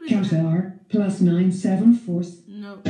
Qatar plus 974. No.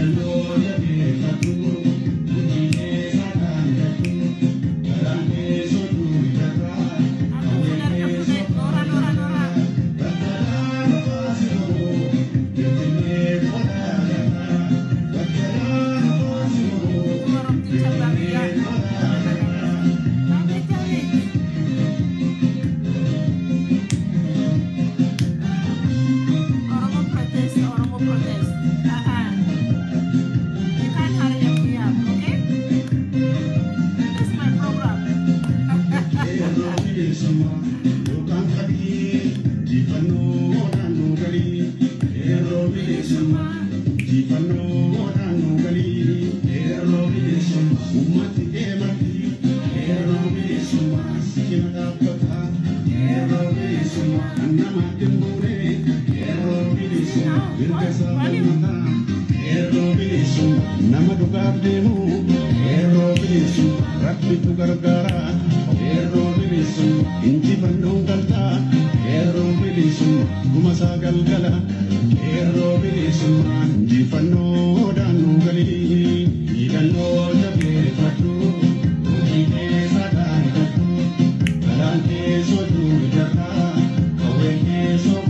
So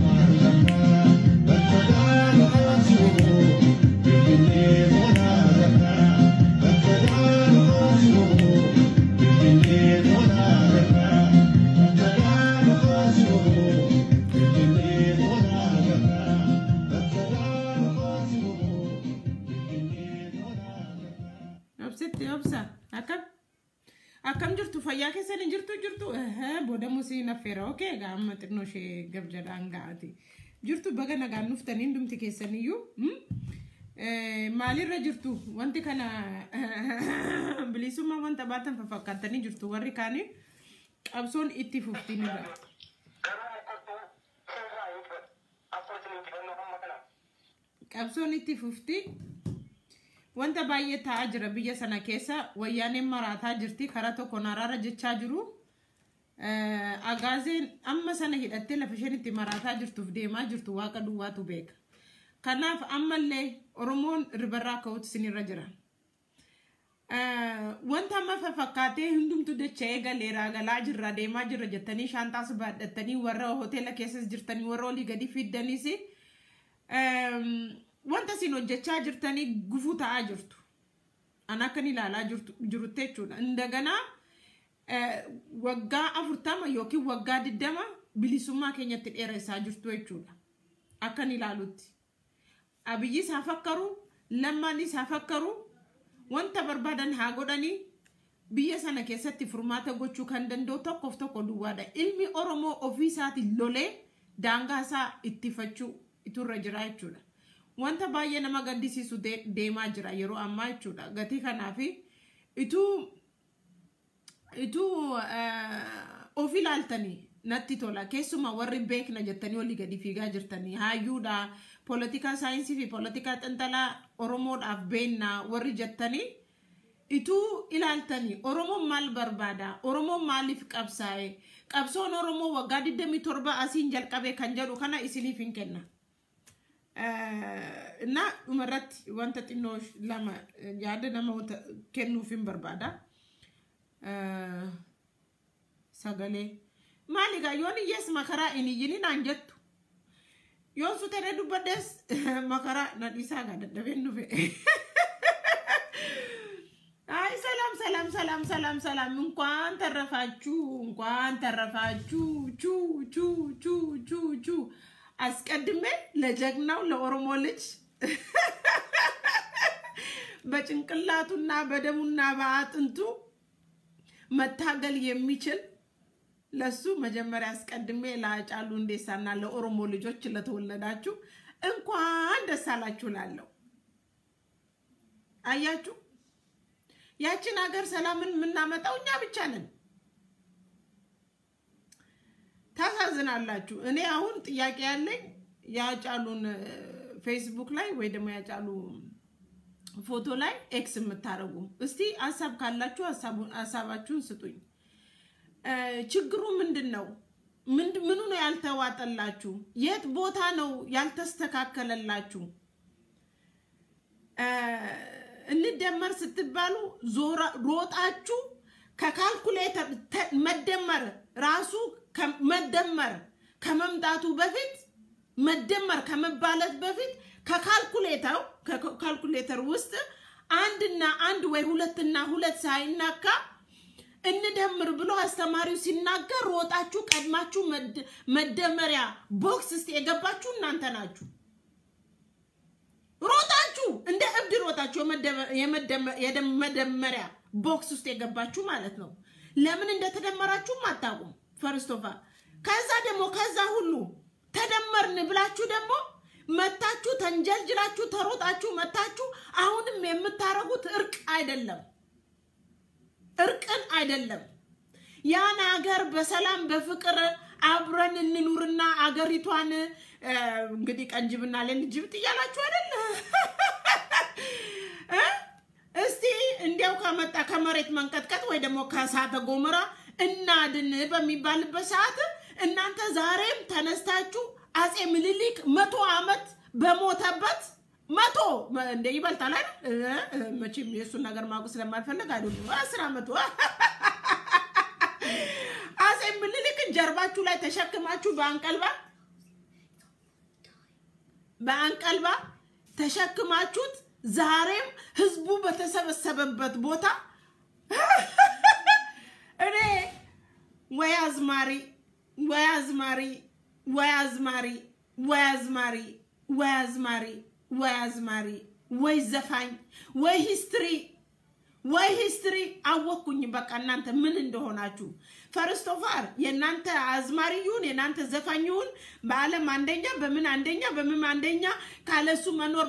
fayyaa keessan jirtu booda musii nafeera okay gaama xinnoo ishee gabjadhaan gaati jirtu baga nagaan nuftanii hundumti keessaniyyuu maalirra jirtu wanti kana bilisummaa wanta baatan fakkaatanii jirtu warri kaanii qabsoon itti fuftinirra qabsoon itti fufti wanta baay'ee ta'aa jira biyya sana keessa wayyaaneen maraataa jirti karaa tokko naraara jechaa jiru agaazeen amma sana hidhattee lafa isheen itti maraataa jirtuuf deemaa jirtu waaqa duwwaatu beeka kanaaf ammallee oromoon ribarraa ka'uutu sinirra jira wanta amma fakkaatee hundumtu dacha'ee galeeraa galaa jirra deemaa jirra jettanii shaantaas baadhattanii warra hoteela keessas jirtanii warra olii gadi fiddaniis wanta sin hojjechaa jirtanii gufuu ta'aa jirtu ana kan ilaalaa jirutte jechuudha indagana waggaa 40 yookiin waggaa 20 bilisummaa keenyatti dheeressaa jirtu jechuudha akkan ilaalutti abiyyi isaa fakkaru lammaan isaa fakkaru wanta barbaadan haa godhanii biyya sana keessatti furmaata gochuu kan danda'u tokko duwwaadha ilmi oromoo ofii isaatiin lolee daangaa isaa ittifachuu iturra jira jechuudha wanta baay'ee nama gaddisiisu deemaa jira yeroo ammaa jechuudha gatii kanaafi itu ofii laaltanii natti tola keessuma warri beekna jettanii olii gadi fiigaa jirtanii hayyuudha politika saayinsii fi politika xinxalaa oromoodhaaf beenna warri jettanii itu ilaaltanii oromoon maal barbaada oromoon maaliif qabsaa'e qabsoon oromoo waggaa 27 asiin jalqabe kan jedhu kana isiniif hin kenna na umarratti wanta xinnoo lama yaada nama kennuuf hin barbaada sagalee maaligaa yoon iyyees makaraa iniyyini naan jettu yoon sutere dubbaddes makaraa na dhiisaa gaa dadhabeen dhufe ay ሰላም እንኳን ተረፋችሁ ቹ አስቀድሜ ለጀግናው ለኦሮሞ ልጅ በጭንቅላቱና በደሙና በአጥንቱ መታገል የሚችል ለሱ መጀመሪያ አስቀድሜ ለአጫሉ እንዴሳና ለኦሮሞ ልጆች ለተወለዳችሁ እንኳን ደስ አላችሁ ላለው አያችሁ ያችን ሀገር ሰላምን ምናመጣው እኛ ብቻ ነን ታሳዝናላችሁ እኔ አሁን ጥያቄ ያለኝ ያጫሉን ፌስቡክ ላይ ወይ ደግሞ ያጫሉ ፎቶ ላይ ኤክስ የምታረጉ እስቲ ሐሳብ ካላችሁ ሐሳባችሁን ስጡኝ ችግሩ ምንድነው ምኑ ነው ያልተዋጠላችሁ የት ቦታ ነው ያልተስተካከለላችሁ እንደመር ስትባሉ ሮጣችሁ ከካልኩሌተር መደመር ራሱ መደመር ከመምጣቱ በፊት መደመር ከመባለት በፊት ከካልኩሌተር ውስጥ አንድና አንድ ወይ ሁለትና ሁለት ሳይናካ እንደምር ብሎ አስተማሪው ሲናገር ሮጣችሁ ቀድማችሁ መደመሪያ ቦክስ ውስጥ የገባችሁ እናንተ ናችሁ ሮጣችሁ እንደ እብድ ሮጣችሁ የመደመሪያ ቦክስ ውስጥ የገባችሁ ማለት ነው ለምን እንደተደመራችሁ ማታውቁም ፈርስቶፋ ከዛ ሁሉ ተደመርን ብላችሁ ደግሞ መታችሁ ተንጀልጅላችሁ ተሮጣችሁ መታችሁ አሁንም የምታረጉት እርቅ አይደለም ያን ሀገር በሰላም በፍቅር አብረን እንኑርና አገሪቷን እንግዲህ ቀንጅብና ለልጅብት ይያላችሁ አይደል እስቲ እንዲያው ከመጣ ከመሬት መንቀጥቀጥ ወይ ደግሞ ከሳተ ጎመራ እናድን በሚባልበት ሰዓት እናንተ ዛሬም ተነስታችሁ አጼ ምኒልክ 100 አመት በሞተበት 100 እንደ ይበልጣል አይደል መቼም የሱ ነገር ማቁ ስለማልፈልግ አይደለም 10 አመት አጼ ምኒልክ ጀርባችሁ ላይ ተሸክማችሁ በአንቀልባ ተሸክማችሁት ዛሬም ህዝቡ በተሰበሰበበት ቦታ እኔ ወያዝማሪ ወይ ዘፋኝ ወይ ሂስትሪ ወይ ሂስትሪ አወኩኝ በቃ እናንተ ምን እንደሆናችሁ ፈርስት ኦፍ ኦል የናንተ አዝማሪዩን የናንተ ዘፋኙን በአለም አንደኛ በምን አንደኛ ካለሱ መኖር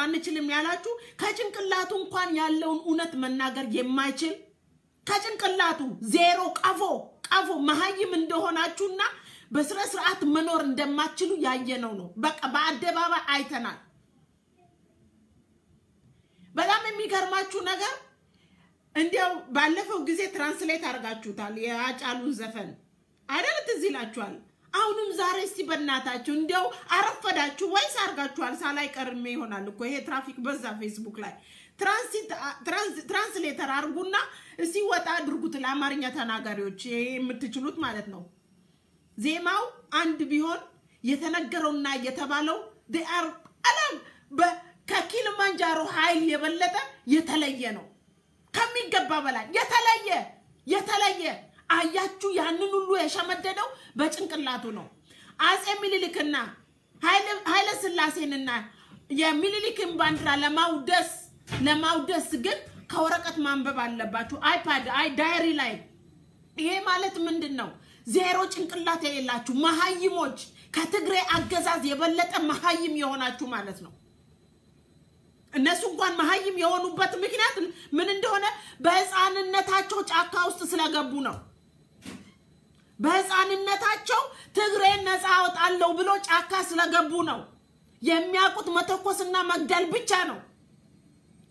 አንችልም ያላችሁ ከጭንቅላቱ እንኳን ያለውን እውነት መናገር የማይችል ከጭንቅላቱ ዜሮ ቀፎ መሃይም እንደሆናችሁና በስነ ስርዓት መኖር እንደማትችሉ ያየነው ነው በቃ በአደባባይ አይተናል በጣም የሚገርማችሁ ነገር እንዲያው ባለፈው ጊዜ ትራንስሌት አርጋችሁታል የአጫሉን ዘፈን አይደል ትዝላችኋል አሁንም ዛሬ እስቲ በእናታችሁ እንዲያው አረፈዳችሁ ወይስ አርጋችኋል ሳላይ ቀርሜ ይሆናል እኮ ይሄ ትራፊክ በዛ ፌስቡክ ላይ ትራንስሌተር አርጉና እስቲ ወጣ አድርጉት ለአማርኛ ተናጋሪዎች የምትችሉት ማለት ነው ዜማው አንድ ቢሆን የተነገረውና የተባለው they are አለም ከኪልማንጃሮ ኃይል የበለጠ የተለየ ነው ከሚገባ በላይ የተለየ አያችሁ ያንን ሁሉ የሸመደደው በጭንቅላቱ ነው አጼ ሚኒሊክና ኃይለ ሥላሴንና የሚኒሊክን ባንዲራ ለማውደስ ግን ከወረቀት ማንበብ አለባችሁ አይፓድ ዳይሪ ላይ ይሄ ማለት ምንድነው ዜሮ ጭንቅላት የሌላችሁ መሃይሞች ከትግሬ አገዛዝ የበለጠ መሃይም የሆናችሁ ማለት ነው እነሱ እንኳን መሃይም የሆኑበት ምክንያት ምን እንደሆነ በህፃንነታቸው ጫካ ውስጥ ስለገቡ ነው በህፃንነታቸው ትግሬን ነፃ አወጣለሁ ብሎ ጫካ ስለገቡ ነው የሚያቁት መተኮስና መግደል ብቻ ነው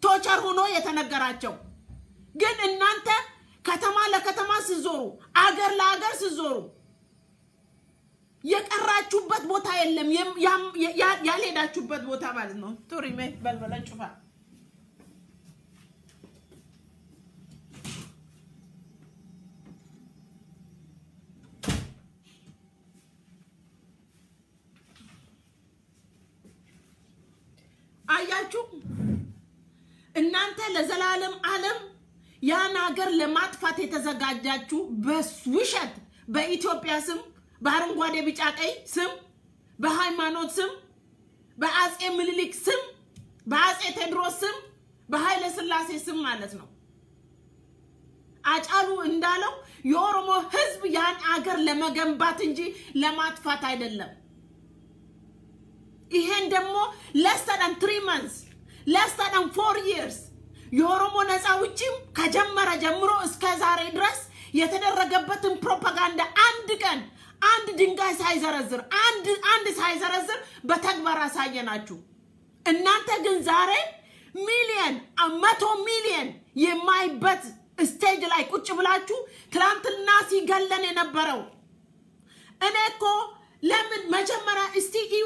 ቶቸር ሆኖ የተነገራቸው ግን እናንተ ከተማ ለከተማ ሲዞሩ አገር ለአገር ሲዞሩ የቀራችሁበት ቦታ የለም ያልሄዳችሁበት ቦታ ማለት ነው ቱሪሜ በልበላችሁፋ አያችሁ እናንተ ለዘላለም ዓለም ያን ሀገር ለማጥፋት የተዘጋጃችሁ በውሸት በኢትዮጵያ ስም በአረንጓዴ ቢጫ ቀይ ስም በሃይማኖት ስም በአጼ ምኒልክ ስም በአጼ ቴዎድሮስ ስም በኃይለ ሥላሴ ስም ማለት ነው አጫሉ እንዳለው የኦሮሞ ህዝብ ያን ሀገር ለመገንባት እንጂ ለማጥፋት አይደለም ይሄን ደግሞ less than 3 months less than 4 years የኦሮሞ ነፃ ውጪም ከጀመረ ጀምሮ እስከ ዛሬ ድረስ የተደረገበትን ፕሮፓጋንዳ አንድ ቀን አንድ ድንጋይ ሳይዘረዝር አንድ ሳይዘረዝር በተግባር አሳየናችሁ እናንተ ግን ዛሬ ሚሊየን 100 ሚሊየን የማይበት ስቴጅ ላይ ቁጭ ብላችሁ ትላንትና ሲገለን የነበረው እኔኮ ለምን መጀመሪያ እስቲዩ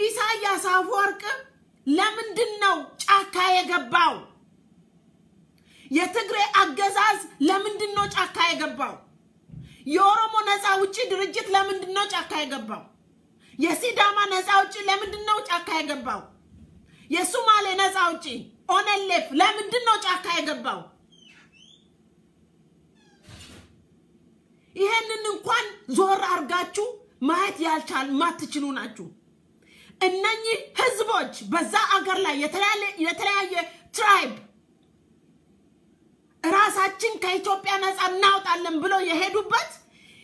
ኢሳያስ አፈወርቅ ለምንድነው ጫካ የገባው የትግሬ አገዛዝ ለምንድነው ጫካ የገባው የኦሮሞ ነፃ ውጪ ድርጅት ለምንድነው ጫካ የገባው የሲዳማ ነፃ ውጪ ለምንድነው ጫካ የገባው የሶማሌ ነፃ ውጪ ኦነሌፍ ለምንድነው ጫካ የገባው ይሄንን እንኳን ዞር አርጋችሁ ማየት ያልቻል ማትችሉ ናችሁ እነኚህ ህዝቦች በዛ አገር ላይ የተለያየ ትራይብ ራሳችን ከኢትዮጵያ ነፃ እናውጣለን ብሎ የሄዱበት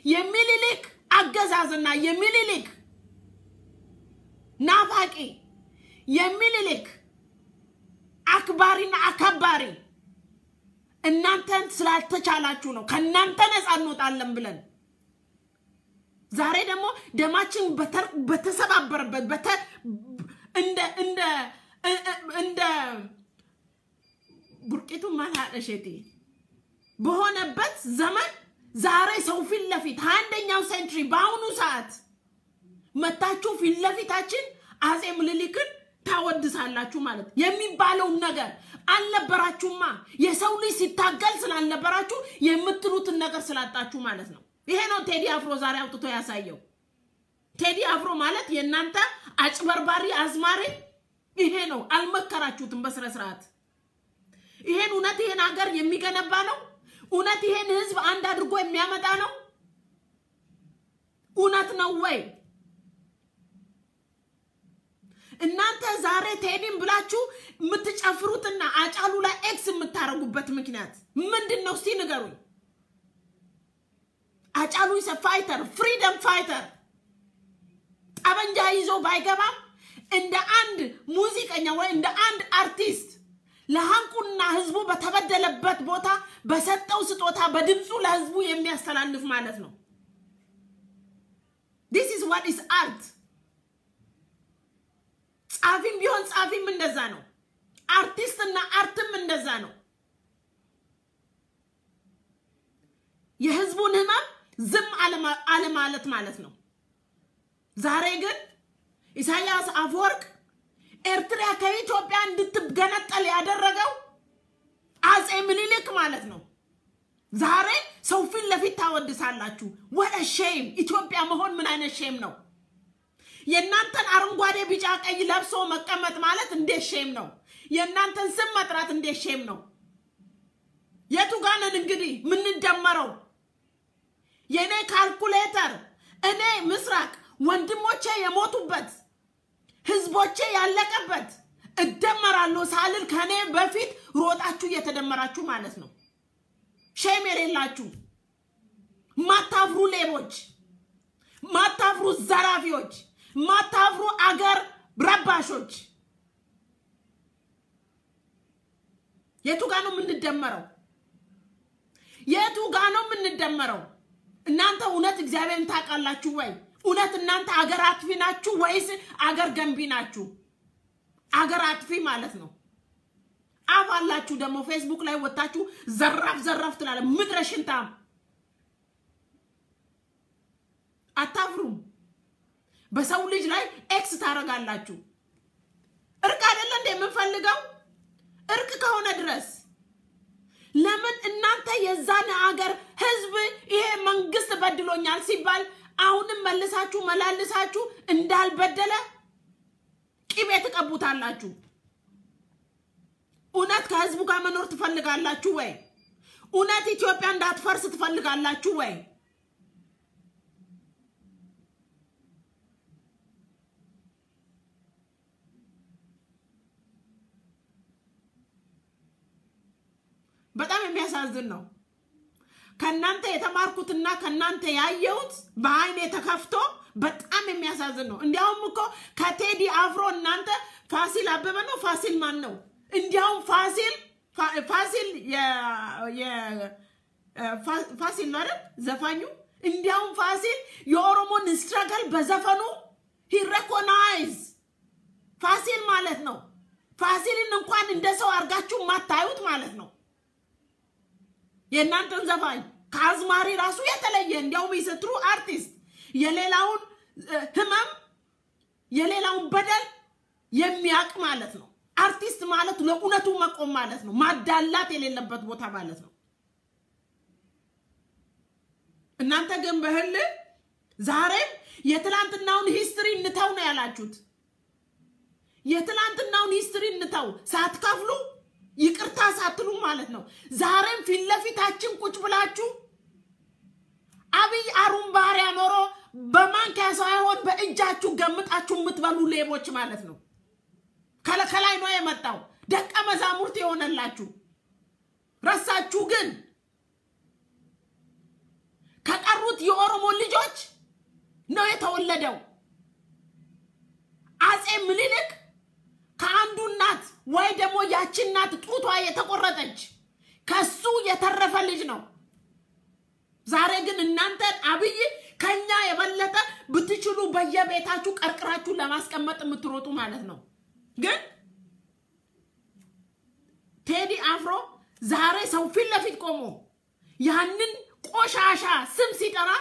የሚኒሊክ አገዛዝና የሚኒሊክ ናፋቂ የሚኒሊክ አክባሪና አከባሪ እናንተን ስላልተቻላችሁ ነው ከናንተ ነፃ እንወጣለን ብለን ዛሬ ደግሞ ደማችን በተሰባበረበት እንደ ቡርቂቱ ማላደሸቲ በሆነበት ዘመን ዛሬ ሰው ፊት ለፊት 21ኛው ሴንቸሪ ባውኑ ሰዓት መታችሁ ፊት ለፊታችን አጼ ምኒልክን ታወድሳላችሁ ማለት የሚባለው ነገር አልነበራችሁማ የሰው ልጅ ሲታገል ስላልነበራችሁ የምትሉትን ነገር ስላጣችሁ ማለት ነው ይሄ ነው ቴዲ አፍሮ ዛሬ አውጥቶ ያሳየው ቴዲ አፍሮ ማለት የናንተ አጭበርባሪ አዝማሪ ይሄ ነው አልመከራችሁትም በስነ ስርዓት ይሄን እውነት ይሄን ሀገር የሚገነባ ነው እውነት ይሄን ህዝብ አንድ አድርጎ የሚያመጣ ነው እውነት ነው ወይ እናንተ ዛሬ ቴዲን ብላችሁ ምትጨፍሩትና አጫሉ ላይ ኤክስ ምታረጉበት ምክንያት ምንድነው እስቲ ንገሩኝ አጫሉ is a fighter freedom fighter ጠበንጃ ይዞ ባይገባ እንደ አንድ ሙዚቀኛ ወይ እንደ አንድ አርቲስት ለሃንቁና ህዝቡ በተበደለበት ቦታ በሰጠው ስጦታ በድምጹ ለህዝቡ የሚያስተላልፍ ማለት ነው this is what is art ጻፊም ቢሆን ጻፊም እንደዛ ነው አርቲስትና አርትም እንደዛ ነው የህዝቡን ህመም ዝም አለ ማለት ነው ዛሬ ግን ኢሳያስ አፈወርቅ ኤርትራ ከኢትዮጵያ እንድትገነጠል ያደረገው አጼ ምኒልክ ማለት ነው ዛሬ ሰው ፊት ለፊት ታወድሳላችሁ what a shame ኢትዮጵያ መሆን ምን አይነት ሼም ነው የናንተን አረንጓዴ ቢጫ ቀይ ለብሶ መቀመጥ ማለት እንደ ሼም ነው የናንተን ስም መጥራት እንደ ሼም ነው የቱ ጋነን እንግዲህ ምን እንደመረው የኔ ካልኩሌተር እኔ ምስራቅ ወንድሞቼ የሞቱበት ህዝቦቼ ያለቀበት እደመራለሁ ሳልል ከኔ በፊት ሮጣችሁ እየተደመራችሁ ማለት ነው ሼም የሌላችሁ ማታፍሩ ሌቦች ማታፍሩ ዘራፊዎች ማታፍሩ አገር ረባሾች የቱ ጋር ነው የምንደመረው እናንተ እውነት እግዚአብሔርን ታቃላችሁ ወይ እውነት እናንተ አገር አጥፊ ናችሁ ወይስ አገር ገንቢ ናችሁ አገር አጥፊ ማለት ነው አባላችሁ ደሞ ፌስቡክ ላይ ወጣችሁ ዘራፍ ትላለ ምድረሽንታ አታፍሩም በሰው ልጅ ላይ ኤክስ ታረጋላችሁ እርቅ አይደለ እንደ የምንፈልገው እርቅ ከሆነ ድረስ ለምን እናንተ የዛነ አገር ህዝብ ይሄ መንግስት በድሎኛል ሲባል አሁንም መላልሳችሁ እንዳልበደለ ቂቤ ተቀቡታላችሁ እውነት ከህዝቡ ጋር መኖር ትፈልጋላችሁ ወይ እውነት ኢትዮጵያ እንዳትፈርስ ትፈልጋላችሁ ወይ በጣም የሚያሳዝን ነው ከናንተ የተማርኩትና ከናንተ ያየሁት በአይኔ ተከፍቶ በጣም የሚያሳዝን ነው እንዲያውም እኮ ከቴዲ አፍሮ እናንተ ፋሲል አበበ ነው ፋሲል ማን ነው እንዲያውም ፋሲል ፋሲል ማለት ዘፋኙ እንዲያውም ፋሲል የኦሮሞን ስትራግል በዘፈኑ he recognize ፋሲል ማለት ነው ፋሲልን እንኳን እንደሰው አርጋችሁ ማታዩት ማለት ነው የናንተን ዘፋኝ ካዝማሪ ራሱ የተለየ እንዲያውም is a true artist የሌላውን ህመም የሌላውን በደል የሚያቅ ማለት ነው አርቲስት ማለት ለኡነቱ መቆም ማለት ነው ማዳላት የሌለበት ቦታ ማለት ነው እናንተ ግን በህል ዛሬም የትላንትናውን ሂስትሪ እንተው ነው ያላችሁት የትላንትናውን ሂስትሪ እንተው ሳትከፍሉ ይቅርታ ሳትሉ ማለት ነው ዛሬም ፊት ለፊታችን ቁጭ ብላችሁ አብይ አሩምባሪያ ኖሮ በማንኪያ ሳይሆን በእጃችሁ ገምጣችሁ ምትበሉ ሌቦች ማለት ነው ከለከላይ ነው የመጣው ደቀ መዛሙርት የሆነላችሁ ረሳችሁ ግን ከቀሩት የኦሮሞ ልጆች ነው የተወለደው አጼ ምኒልክ ከአንዱ እናት ወይ ደሞ ያቺ እናት ጡቷ የተቆረጠች ከሱ የተረፈ ልጅ ነው ዛሬ ግን እናንተ አብይ ከኛ የበለጠ ብትችሉ በየቤታችሁ ቀርቅራችሁ ለማስቀመጥ የምትሮጡ ማለት ነው ግን ቴዲ አፍሮ ዛሬ ሰው ፊት ለፊት ቆሞ ያንን ቆሻሻ ስም ሲጠራ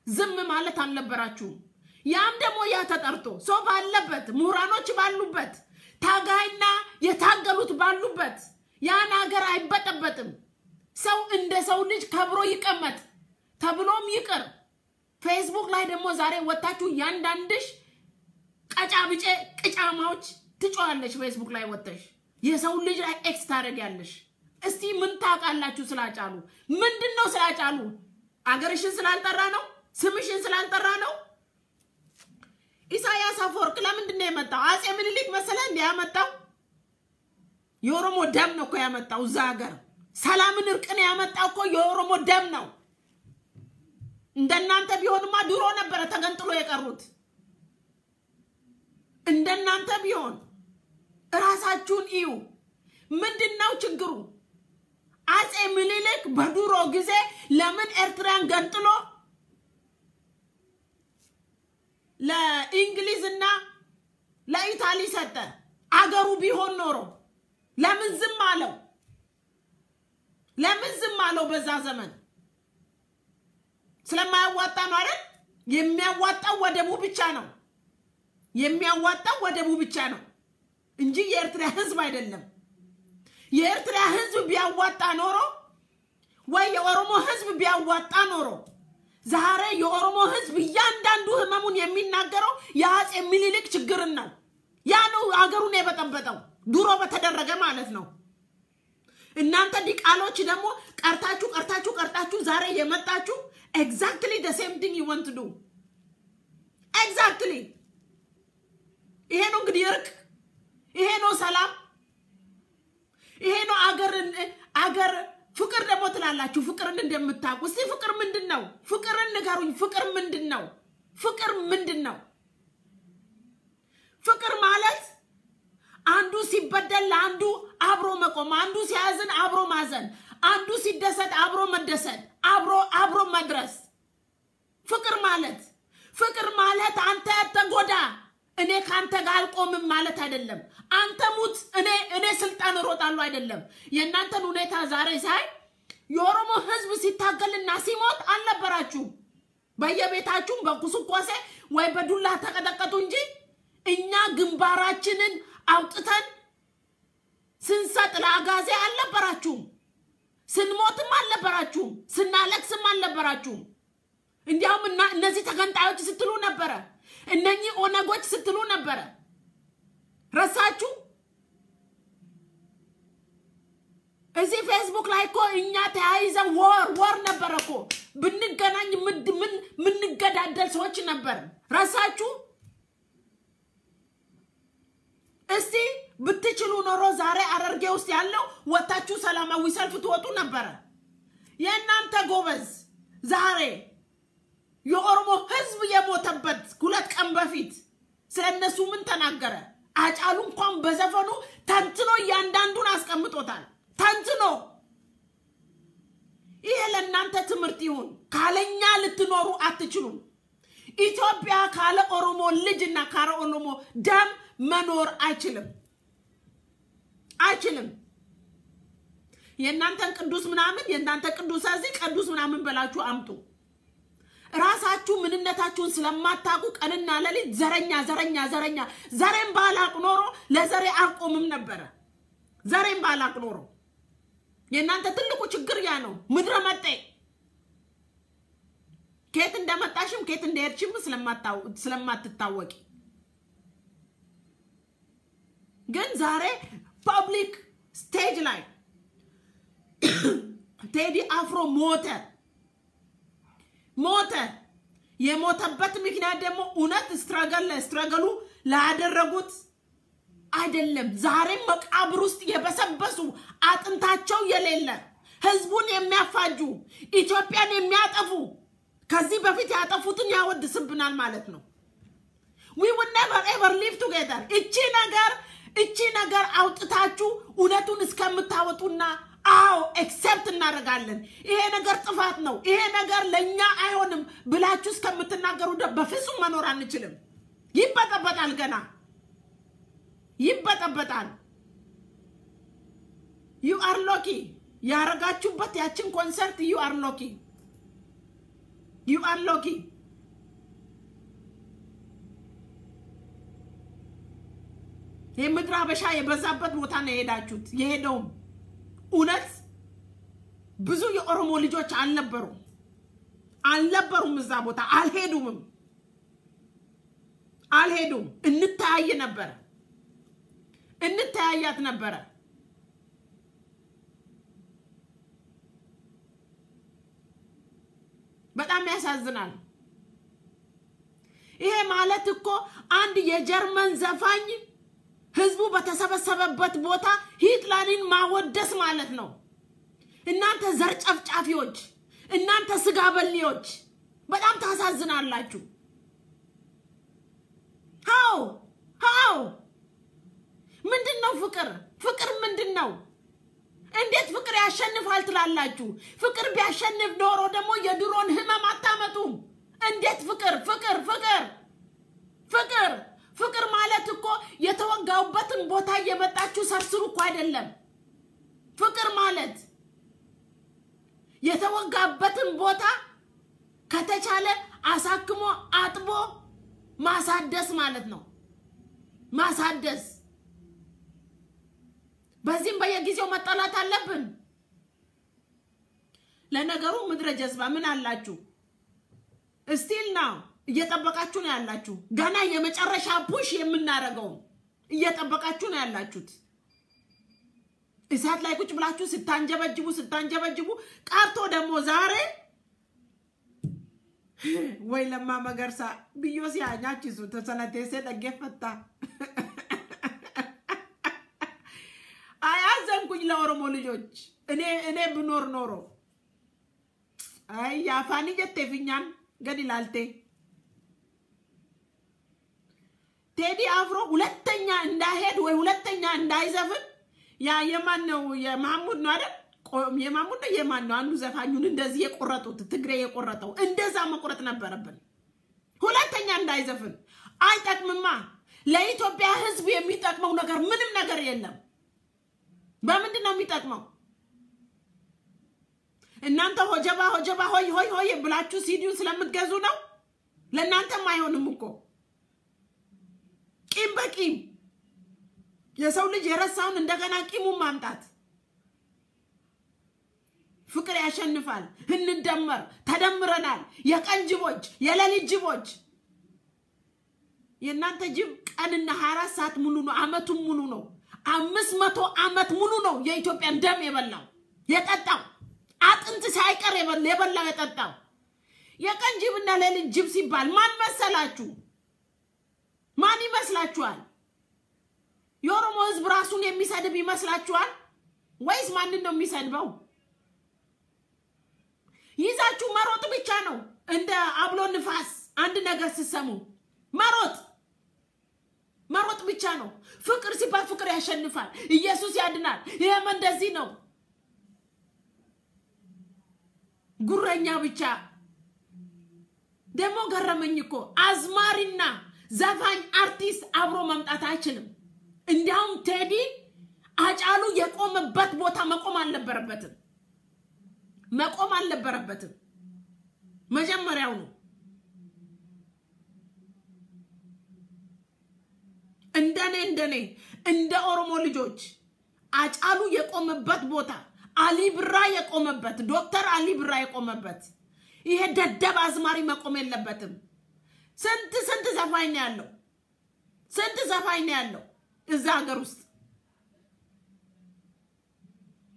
ዝም ማለት አልነበራችሁ ያም ደሞ ያ ተጠርቶ ሰው ባለበት ምሁራኖች ባሉበት ታጋይና የታገሉት ባሉበት ያን ሀገር አይበጠበጥም ሰው እንደ ሰው ልጅ ከብሮ ይቀመጥ ተብሎም ይቅር ፌስቡክ ላይ ደሞ ዛሬ ወጣችሁ ያንዳንድሽ ቀጫብጬ ቅጫማዎች ትጮያለሽ ፌስቡክ ላይ ወጣሽ የሰው ልጅ ላይ ኤክስ ታረጋለሽ እስቲ ምን ታቃላችሁ ስላጫሉ ምንድነው ስላጫሉ አገርሽን ስላልጠራ ነው ስምሽን ስላልጠራ ነው ኢሳያስ አፈወርቅ ለምንድን ነው የመጣው? አጼ ምኒልክ መሰለህ እንደ ያመጣው? የኦሮሞ ደም ነው እኮ ያመጣው እዛ ሀገር። ሰላምን እርቅን ያመጣው እኮ የኦሮሞ ደም ነው። እንደናንተ ቢሆንማ ድሮ ነበር ተገንጥሎ የቀሩት። እንደናንተ ቢሆን ራሳችሁን እዩ። ምንድነው ችግሩ? አጼ ምኒልክ በድሮ ጊዜ ለምን ኤርትራን ገንጥሎ ለእንግሊዝና ለኢጣሊ ሰጠ? አገሩ ቢሆን ኖሮ ለምን ዝም አለው? ለምን ዝም አለው? በዛ ዘመን ስለማያዋጣ ነው አይደል? የሚያዋጣው ወደቡ ብቻ ነው። የሚያዋጣው ወደቡ ብቻ ነው እንጂ የኤርትራ ህዝብ አይደለም። የኤርትራ ህዝብ ቢያዋጣ ኖሮ ወይ የኦሮሞ ህዝብ ቢያዋጣ ኖሮ ዛሬ የኦሮሞ ህዝብ ያንዳንዱ ህመሙን የሚናገረው የአጼ ምኒልክ ችግርን ነው። ያ ነው አገሩን የበጠበጠው ድሮ በተደረገ ማለት ነው። እናንተ ዲቃሎች ደግሞ ቀርታችሁ ዛሬ የመጣችሁ exactly the same thing you want to do. Exactly. ይሄ ነው እንግዲህ እርቅ፣ ይሄ ነው ሰላም፣ ይሄ ነው አገር ፍቅር ደግሞ ትላላችሁ። ፍቅርን እንደምታውቁ እስቲ ፍቅር ምንድነው? ፍቅርን ንገሩኝ። ፍቅር ምንድነው? ፍቅር ምንድነው? ፍቅር ማለት አንዱ ሲበደል አንዱ አብሮ መቆም፣ አንዱ ሲያዝን አብሮ ማዘን፣ አንዱ ሲደሰት አብሮ መደሰት፣ አብሮ መድረስ። ፍቅር ማለት አንተ ተጎዳ እኔ ካንተ ጋር አልቆምም ማለት አይደለም። አንተ ሙት እኔ ስልጣን እሮጣለሁ አይደለም። የእናንተን ሁኔታ ዛሬ ሳይ የኦሮሞ ህዝብ ሲታገልና ሲሞት አልነበራችሁ። በየቤታችሁ በቁስቋሴ ወይ በዱላ ተቀጠቀጡ እንጂ እኛ ግንባራችንን አውጥተን ስንሰጥ ለአጋዜ አልነበራችሁ። ስንሞትም አልነበራችሁ። ስናለቅስም አልነበራችሁ። እንዲያውም እነዚህ ተገንጣዮች ስትሉ ነበረ። እነኚህ ኦነጎች ስትሉ ነበረ። ረሳችሁ? እዚህ ፌስቡክ ላይ እኮ እኛ ተያይዘን ወር ነበር እኮ ብንገናኝ ምን ገዳደል ሰዎች ነበር። ረሳችሁ? እስቲ ብትችሉ ኖሮ ዛሬ አረርጌ ውስጥ ያለው ወጣችሁ ሰላማዊ ሰልፍ ትወጡ ነበር። የእናንተ ጎበዝ ዛሬ የኦሮሞ ህዝብ የሞተበት 2 ቀን በፊት ስለነሱ ምን ተናገረ? አጫሉ እንኳን በዘፈኑ ተንትኖ ያንዳንዱን አስቀምጦታል። ተንትኖ ይሄ ለእናንተ ትምህርት ይሁን። ካለኛ ልትኖሩ አትችሉም። ኢትዮጵያ ካለ ኦሮሞ ልጅና ካለ ኦሮሞ ደም መኖር አይችልም። የእናንተን ቅዱስ ምናምን የእናንተ ቅዱስ አዚ ቅዱስ ምናምን በላችሁ አምጡ። ራሳችሁ ምንነታችሁን ስለማታውቁ ቀንና ለሊት ዘረኛ ዘሬን ባላቅ ኖሮ ለዘሬ አቆምም ነበር። ዘሬን ባላቅ ኖሮ የእናንተ ትልቁ ችግር ያ ነው። ምድረ መጤ ከየት እንደመጣሽም ከየት እንደሄድሽም ስለማትታወቂ ግን ዛሬ ፐብሊክ ስቴጅ ላይ ቴዲ አፍሮ ሞተ። የሞተበት ምክንያት ደግሞ እውነት ስትራገሉ ላደረጉት አይደለም። ዛሬ መቃብር ውስጥ የበሰበሱ አጥንታቸው የሌለ ህዝቡን የሚያፋጁ ኢትዮጵያን የሚያጠፉ ከዚህ በፊት ያጠፉትን ያወድስብናል ማለት ነው። we would never ever live together. እቺ ነገር አውጥታችሁ እውነቱን እስከምታወጡና አው ኤክሰፕት እናደርጋለን ይሄ ነገር ጥፋት ነው ይሄ ነገር ለኛ አይሆንም ብላችሁ እስከምትናገሩ በፍጹም መኖር አንችልም። ይበጠበጣል ገና ይበጠበጣል። you are lucky ያረጋችሁበት ያችን ኮንሰርት you are lucky የምድር አበሻ የበዛበት ቦታ ነው የሄዳችሁት። የሄደውም እውነት ብዙ የኦሮሞ ልጆች አልነበሩም እዛ ቦታ አልሄዱም። እንታያያት ነበር። በጣም ያሳዝናል። ይሄ ማለት እኮ አንድ የጀርመን ዘፋኝ ህዝቡ በተሰበሰበበት ቦታ ሂትለርን ማወደስ ማለት ነው እናንተ ዘር ጨፍጫፊዎች እናንተ ስጋ በሊዎች በጣም ታሳዝናላችሁ ሃው ምንድነው ፍቅር ምንድነው እንዴት ፍቅር ያሸንፋል ትላላችሁ ፍቅር ቢያሸንፍ ዶሮ ደግሞ የድሮን ህመም አታመጡም እንዴት ፍቅር ማለት እኮ የተወጋውበትን ቦታ እየመጣችሁ ሰርስሩ እኮ አይደለም ፍቅር ማለት የተወጋበትን ቦታ ከተቻለ አሳክሞ አጥቦ ማሳደስ ማለት ነው ማሳደስ በዚህም በየጊዜው መጣላት አለብን ለነገሩ ምድረ ጀዝባ ምን አላችሁ ስቲል ናው እየተጠበቃችሁ ነው ያላችሁ ገና የመጨረሻ ፑሽ የምናረጋው እየተጠበቃችሁ ነው ያላችሁት እሳት ላይ ቁጭ ብላችሁ ስታንጀበጅቡ ቃርቶ ደሞ ዛሬ ወይ ለማ መገርሳ ቢዮሲ አኛችሱ ተሰለቴሰ ደገፈታ አያዘንኩኝ ለኦሮሞ ልጆች እኔ ብኖር ኖሮ አይ ያፋኒ ጀተፍኛን ገዲላልቴ ቴዲ አፍሮ ሁለተኛ እንዳይሄድ ወይ ሁለተኛ እንዳይዘፍን ያ የማን ነው የማሙድ ነው አይደል የማሙድ ነው የማን ነው አንዱ ዘፋኙን እንደዚህ የቆረጡት ትግሬ የቆረጠው እንደዛ መቆረጥ ነበርብን ሁለተኛ እንዳይዘፍን አይጠቅምማ ለኢትዮጵያ ህዝብ የሚጠቅመው ነገር ምንም ነገር የለም በምንድነው የሚጠቅመው እናንተ ሆጀባ ሆይ ብላችሁ ሲዲው ስለምትገዙ ነው ለእናንተም አይሆንም እኮ ቂም በቂም የሰው ልጅ የረሳውን እንደገና ቂሙን ማምጣት ፍቅር ያሸንፋል እንደመር ተደምረናል የቀንጅቦች የሌሊት ጅቦች የእናንተ ጅብ ቀንና 24 ሰዓት ሙሉ ነው አመቱን ሙሉ ነው 500 አመት ሙሉ ነው የኢትዮጵያን ደም የበላው የጠጣው አጥንት ሳይቀር የበላው የጠጣው የቀንጅብና ሌሊት ጅብ ሲባል ማን መሰላችሁ ማን ይመስላችኋል የኦሮሞ ህዝብ ራሱን የሚሰድብ ይመስላችኋል ወይስ ማን ነው የሚሰድበው ይዛችሁ መሮጥ ብቻ ነው እንደ አብሎ ንፋስ አንድ ነገር ሲሰሙ መሮጥ ብቻ ነው ፍቅር ሲባል ፍቅር ያሸንፋል ኢየሱስ ያድናል ይሄም እንደዚህ ነው ጉረኛ ብቻ ደሞ ገረመኝ እኮ አዝማሪና ዘፋኝ አርቲስት አብሮ መምጣት አይችልም እንዲያውም ቴዲ አጫሉ የቆመበት ቦታ መቆም አልነበረበትም መጀመሪያው ነው እንደኔ እንደ ኦሮሞ ልጆች አጫሉ የቆመበት ቦታ አሊ ብራ የቆመበት ዶክተር አሊ ብራ የቆመበት ይሄ ደደብ አዝማሪ መቆም የለበትም ስንት ዘፋኝ ነው ያለው እዛ ሀገር ውስጥ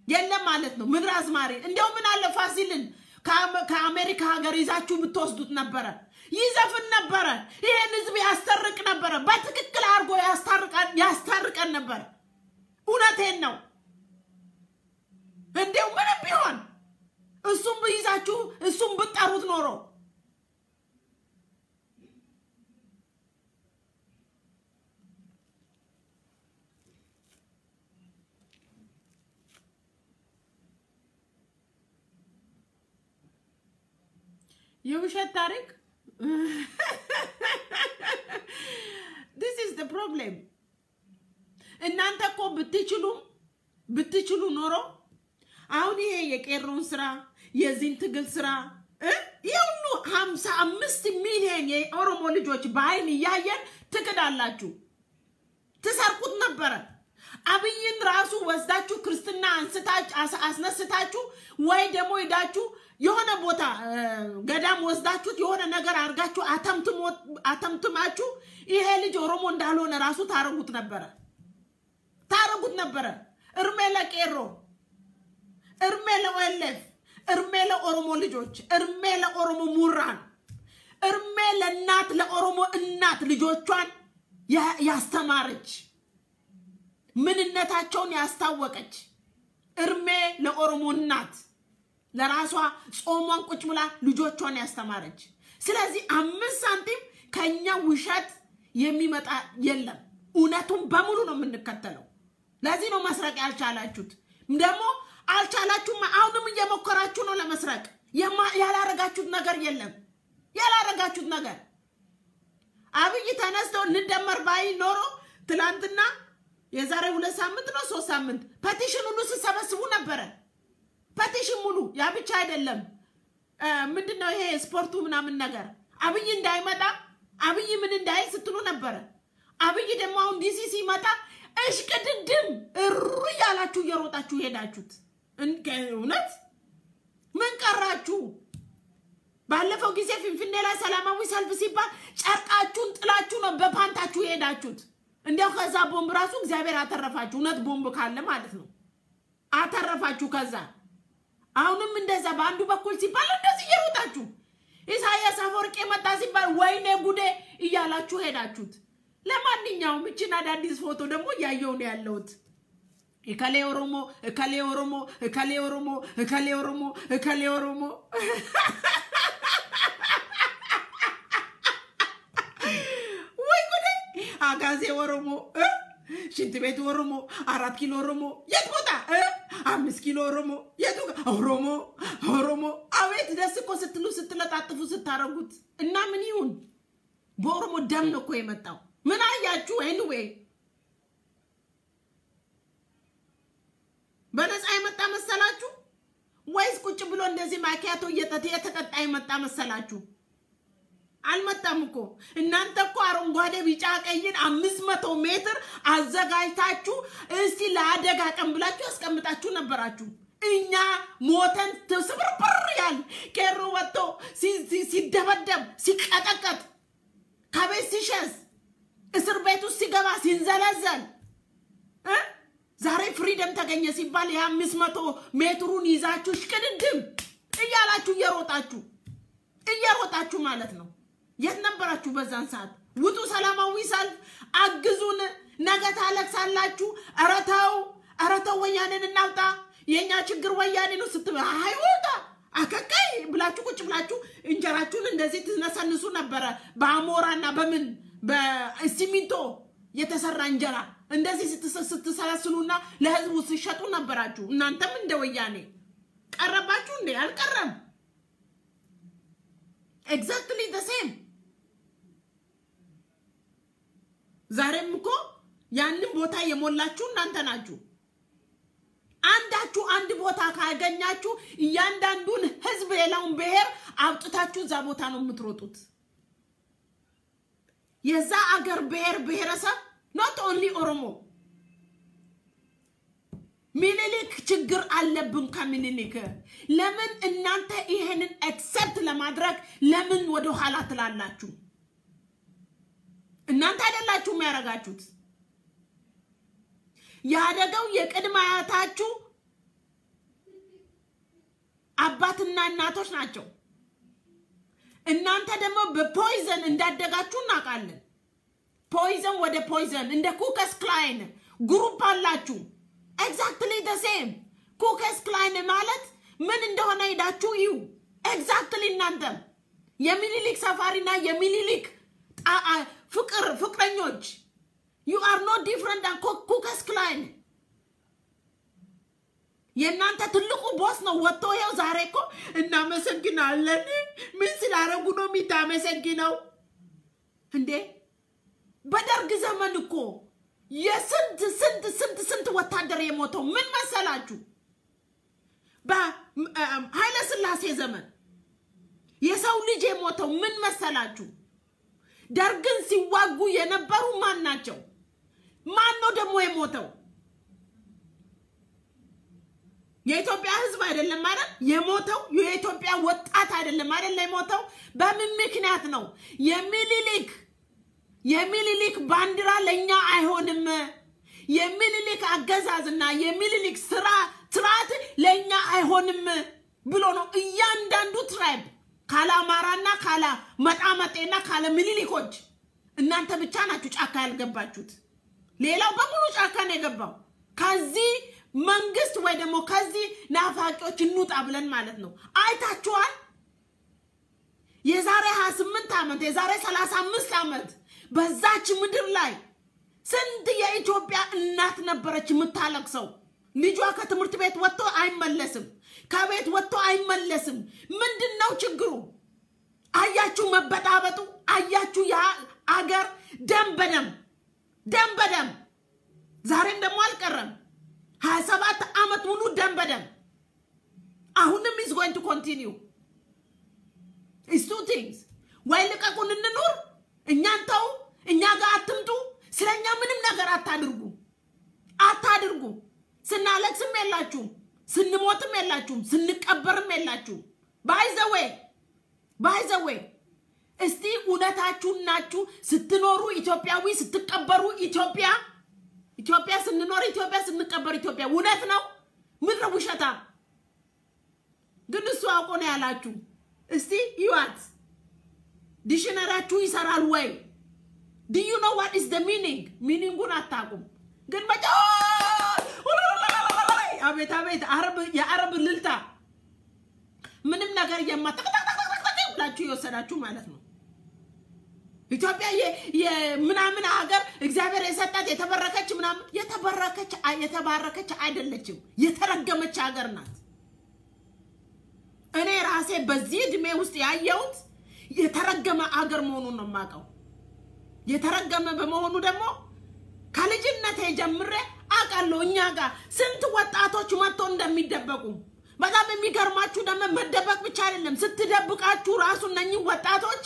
የለም ማለት ነው ምድር አዝማሪ እንደው ምን አለ ፋሲልን ከአሜሪካ ሀገር ይዛችሁ ብትወስዱት ነበር ይዘፍን ነበር ይሄን ህዝብ ያስተርቅ ነበር በትክክል አርጎ ያስተርቀን ነበር እውነቴን ነው እንደው ምን ቢሆን እሱም ይዛችሁ እሱም ብጣሩት ኖሮ የውሸት ታሪክ this is the problem እናንተ እኮ ብትችሉ ኖሮ አሁን ይሄ የቄሮን ስራ የዚህን ትግል ስራ ይሁሉ 55 ሚሊዮን የኦሮሞ ልጆች በአይን ያያየን ትክዳላችሁ ተሰርቁት ነበር አብይን ራሱ ወስዳችሁ ክርስትና አስነስታችሁ ወይ ደሞ ይዳችሁ የሆነ ቦታ ገዳም ወስዳችሁ የሆነ ነገር አርጋችሁ አተምትማችሁ ይሄ ልጅ ኦሮሞ እንዳልሆነ ራሱ ታረጉት ነበር እርሜለ ቄሮ እርሜለ ወለፍ እርሜለ ኦሮሞ ልጆች እርሜለ ኦሮሞ ሙራን እርሜ ለእናት ለኦሮሞ እናት ልጆቿን ያስተማረች ምንነታቸውን ያስታወቀች እርሜ ለኦሮሞ እናት ለራሷ ጾሟን ቁጭ ብላ ልጆቿን ያስተማረች ስለዚህ 5 ሳንቲም ከኛ ውሸት የሚመጣ የለም እውነቱን በሙሉ ነው የምንከተለው ለዚህ ነው መስረቅ ያልቻላችሁት ደሞ አልቻላችሁም አሁንም እየሞከራችሁ ነው ለመስረቅ ያላረጋችሁት ነገር የለም ያላረጋችሁት ነገር አብይ ተነስተው እንደመር ባይ ኖሮ ትላንትና የዛሬ 2 ሳምንት ነው 3 ሳምንት ፔቲሽን ሁሉ ሲሰበስቡ ነበር ፔቲሽን ሙሉ ያ ብቻ አይደለም ምንድነው ይሄ ስፖርቱ ምናምን ነገር አብይ እንዳይመጣ አብይ ምን እንዳይ ስትሉ ነበር አብይ ደግሞ አሁን ዲሲ ሲመጣ እሽቅድድም ያላችሁ እየሮጣችሁ ሄዳችሁት እውነት ምን ቀራችሁ ባለፈው ጊዜ ፍንፍኔ ላይ ሰላማዊ ሰልፍ ሲባል ጨርቃችሁን ጥላችሁ ነው በፓንታችሁ ሄዳችሁት እንዴው ከዛ ቦምብ ራሱ እግዚአብሔር አተረፋችሁ እውነት ቦምብ ካለ ማለት ነው አተረፋችሁ ከዛ አሁንም እንደዛ ባንዱ በኩል ሲባል እንደዚህ እየሮጣችሁ ኢሳያስ አፈወርቂ መጣ ሲባል ወይኔ ጉዴ እያላችሁ ሄዳችሁት ለማንኛውም እቺና አዳዲስ ፎቶ ደግሞ ያየው ነው ያለውት እከሌ ኦሮሞ እከሌ ኦሮሞ እከሌ ኦሮሞ እከሌ ኦሮሞ እከሌ ኦሮሞ ወይ ጉዴ አጋዜ ኦሮሞ ሽንት ቤት ኦሮሞ 4 ኪሎ ኦሮሞ የት ቦታ 5 ኪሎ ኦሮሞ የቱ ኦሮሞ ኦሮሞ አቤት ደስኮ ስትሉ ስትለጣጥፉ ስታረጉት እና ምን ይሁን በኦሮሞ ደም ነው እኮ የመጣው ምን አያችሁ anyway በነፃ የመጣ መሰላችሁ ወይስ ቁጭ ብሎ እንደዚህ ማኪያቶ የተቀጣ የመጣ መሰላችሁ አልመጣም እኮ እናንተ እኮ አረንጓዴ ቢጫ ቀይን 500 ሜትር አዘጋጅታችሁ እስቲ ለአደጋ ቀን ብላችሁ አስቀምጣችሁ ነበራችሁ እኛ ሞተን ተስብርብር ያል ከሮ ወጥቶ ሲደበደብ ሲቀጠቀጥ ከቤት ሲሸዝ እስር ቤት ውስጥ ሲገባ ሲንዘለዘል ዛሬ ፍሪደም ተገኘ ሲባል ያ 500 ሜትሩን ይዛችሁ ሽቅድድም እያላችሁ እየሮጣችሁ ማለት ነው የት ነበራችሁ በዛን ሰዓት ውጡ ሰላማዊ ሰልፍ አግዙን ነገ ታለቅሳላችሁ አረታው ወያኔን እናውጣ የኛ ችግር ወያኔ ነው ስትበ አይወጣ አከካይ ብላችሁ ቁጭ ብላችሁ እንጀራችሁን እንደዚህ ትነሰንሱ ነበር በአሞራና በምን በሲሚንቶ የተሰራ እንጀራ እንደዚህ ስትሰለስሉና ለህዝቡ ሲሸጡ ነበራችሁ እናንተም እንደ ወያኔ ቀረባችሁ እንዴ አልቀረም exactly the same ዛሬም እኮ ያንን ቦታ የሞላችሁ እናንተ ናችሁ አንዳችሁ አንድ ቦታ ካገኛችሁ እያንዳንዱን ህዝብ የላውን ብሔር አውጥታችሁ ዛ ቦታ ነው የምትሮጡት የዛ አገር ብሔረሰብ not only ኦሮሞ ሚኒሊክ ችግር አለብን ከሚኒሊክ ለምን እናንተ ይሄንን accept ለማድረግ ለምን ወደ ኋላ ትላላችሁ እናንተ አይደላችሁ የሚያረጋችሁት ያደገው የቅድማያታችሁ አባትና እናቶች ናቸው እናንተ ደግሞ በፖይዘን እንዳደጋችሁ እናቃለን poison with the poison in the Ku-Klux Klan group አላችሁ exactly the same Ku-Klux Klan ማለት ምን እንደሆነ ሄዳችሁ እዩ exactly እናንተም የሚኒሊክ ሳፋሪና የሚኒሊክ ፍቅረኞች you are not different than Ku-Klux Klan የናንተ ትልቁ ቦስ ነው ወጥቶ ያው ዛሬ እኮ እናመሰግናለን ምን ስላረጉ ነው የሚታመሰግነው እንዴ በደርግ ዘመን እኮ የስንት ወታደር የሞተው ምን መሰላችሁ በኃይለ ሥላሴ ዘመን የሰው ልጅ የሞተው ምን መሰላችሁ ደርግን ሲዋጉ የነበሩ ማን ናቸው ማን ነው ደግሞ የሞተው የኢትዮጵያ ህዝብ አይደለም ማለት የሞተው የኢትዮጵያ ወጣት አይደለም አይደል የሞተው በምን ምክንያት ነው የሚኒሊክ ባንዲራ ለኛ አይሆንም የሚኒሊክ አገዛዝና የሚኒሊክ ስርዓት ለኛ አይሆንም ብሎ ነው እያንዳንዱ ትራይብ ካላ አማራና ካላ መጣመጤና ካላ ምኒልኮች እናንተ ብቻ ናችሁ ጫካ ያልገባችሁት ሌላው በሙሉ ጫካ ነው የገባው ከዚህ መንግስት ወይ ደግሞ ከዚህ ናፋቂዎች እንውጣ ብለን ማለት ነው አይታችኋል የዛሬ 28 አመት የዛሬ 35 አመት በዛች ምድር ላይ ስንት የኢትዮጵያ እናት ነበረች የምታለቅሰው ልጇ ከትምህርት ቤት ወጥቶ አይመለስም ከቤት ወጥቶ አይመለስም ምንድነው ችግሩ አያችሁ መበጣበጡ አያችሁ ያ አገር ደም በደም ዛሬም ደግሞ አልቀረም 27 አመት ሙሉ ደም በደም አሁንም is going to continue it's two things ወይ ለቀቁን እንኑር እኛንተው እኛ ጋር አትምጡ ስለኛ ምንም ነገር አታድርጉ ስናለቅስም የላችሁ ስንሞትም የላችሁ ስንቀበርም የላችሁ by the way እስቲ ኡነታችሁ ናችሁ ስትኖሩ ኢትዮጵያዊ ስትቀበሩ ኢትዮጵያ ስንኖር ኢትዮጵያ ስንቀበር ኢትዮጵያ ኡነት ነው ምድረ ውሸታ ግን እሱ አውቆ ነው ያላችሁ እስቲ ይዋት ዲክሽነሪያችሁ ይሰራል ወይ do you know what is the meaningውን አታቁም ግን በቃ አቤት የአረብ ልልታ ምንም ነገር የማታቀጣቀጣቀጣላችሁ ይወሰዳችሁ ማለት ነው ኢትዮጵያ የምናምን ሀገር እግዚአብሔር የሰጣት የተበረከች ምናምን የተባረከች አይደለችም የተረገመች ሀገር ናት እኔ ራሴ በዚህ እድሜ ውስጥ ያየሁት የተረገመ ሀገር መሆኑን ነው ማቀው የተረገመ በመሆኑ ደግሞ ከልጅነቴ ጀምሬ አቃለው እኛ ጋር ስንት ወጣቶች መጥቶ እንደሚደበቁ በጣም የሚገርማችሁ ደግሞ መደበቅ ብቻ አይደለም ስትደብቃችሁ ራሱ እነኚህ ወጣቶች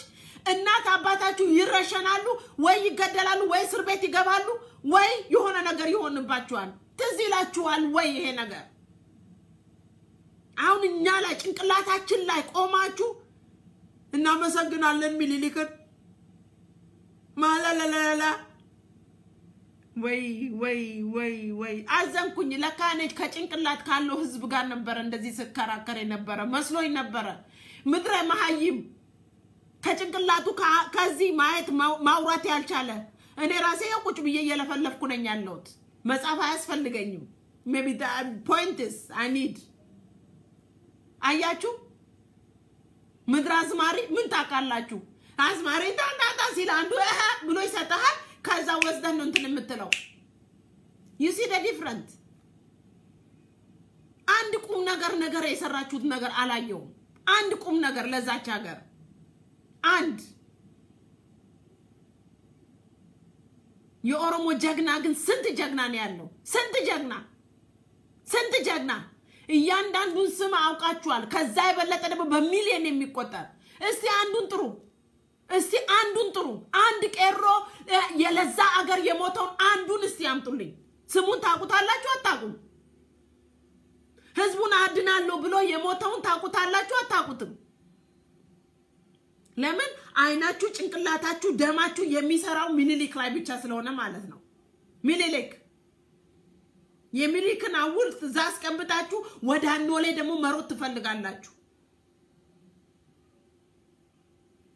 እናት አባታችሁ ይረሸናሉ ወይ ይገደላሉ ወይ እስር ቤት ይገባሉ ወይ የሆነ ነገር ይሆንባቸዋል ትዝ ይላችኋል ወይ ይሄ ነገር አሁን እኛ ላይ ጭንቅላታችን ላይ ቆማችሁ እናመሰግናለን ሚሊሊክን ማላላላላ ወይ አዘንኩኝ ለካነች ከጭንቅላት ካለው ህዝብ ጋር ነበር እንደዚህ ስከራከር ነበር መስሎኝ ነበር ምድረ መሃይም ከጭንቅላቱ ከዚህ ማየት ማውራት ያልቻለ እኔ ራሴ ቁጭ ብዬ እየለፈለፍኩ ነኝ ያለሁት መጻፍ አያስፈልገኝም maybe the point is I need አያችሁ ምድረ አዝማሪ ምን ታቃላችሁ አዝማሪ ታንታታ ሲል አንዱ ብሎ ይሰጣል ከዛ ወስደን ነው እንትን የምትለው you see the difference አንድ ቁም ነገር የሰራችሁት ነገር አላየው አንድ ቁም ነገር ለዛች ሀገር አንድ የኦሮሞ ጀግና ግን ስንት ጀግና ነው ያለው ስንት ጀግና እያንዳንዱን ስም አውቃችኋል ከዛ የበለጠ ደግሞ በሚሊዮን የሚቆጠር እስቲ አንዱን ጥሩ አንድ ቀሮ የለዛ አገር የሞተው አንዱን እስቲ አምጡልኝ ስሙን ታቁታላችሁ አታቁም ህዝቡን አድናለሁ ብሎ የሞተውን ታቁታላችሁ አታቁትም ለምን አይናችሁ ጭንቅላታችሁ ደማችሁ የሚሰራው ሚኒሊክ ላይ ብቻ ስለሆነ ማለት ነው ሚኒሊክ የሚኒሊክን አውልት ዛስ ቀምጣችሁ ወደ አንዶሌ ደግሞ መሮት ትፈልጋላችሁ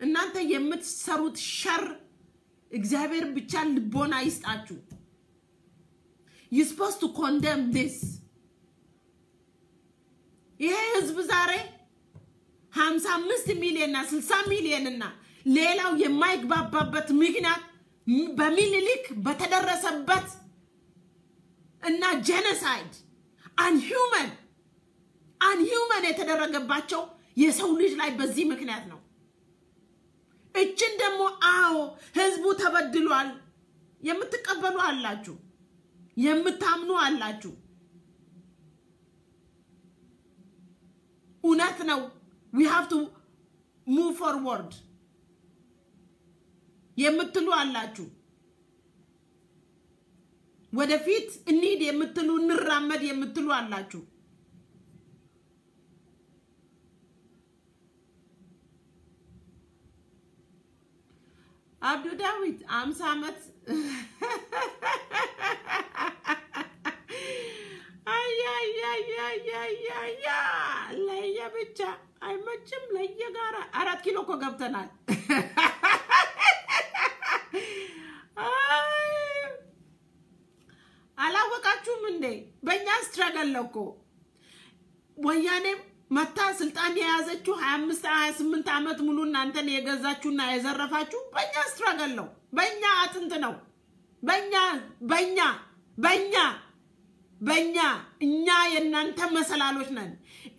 እናንተ የምትሰሩት ሸር እግዚአብሔር ብቻ ልቦና ይስጣችሁ you supposed to condemn this ይሄ ህዝብ ዛሬ 55 ሚሊዮን እና 60 ሚሊዮን እና ሌላው የማይግባባበት ምክንያት በሚኒሊክ በተደረሰበት እና ጄኖሳይድ unhuman የተደረገባቸው የሰው ልጅ ላይ በዚህ ምክንያት ነው እችን ደግሞ አዎ ህዝቡ ተበድሏል የምትቀበሉ አላችሁ የምታምኑ አላችሁ ኡነት ነው we have to move forward የምትሉ አላችሁ ወደፊት እንሂድ የምትሉ እንራመድ የምትሉ አላችሁ አብዱ ዳዊት 50 አመት አያ ለያ ብቻ አይመችም ለየጋራ 4 ኪሎ እኮ ገብተናል አላወቃችሁም እንዴ በእኛ ስትራገል ነው እኮ ወያኔ መታ ስልጣን የያዘችው 25 28 አመት ሙሉ እናንተን የገዛችሁና የዘረፋችሁ በእኛ ስትራገል ነው በእኛ አጥንት ነው በእኛ እኛ የናንተ መሰላሎች ነን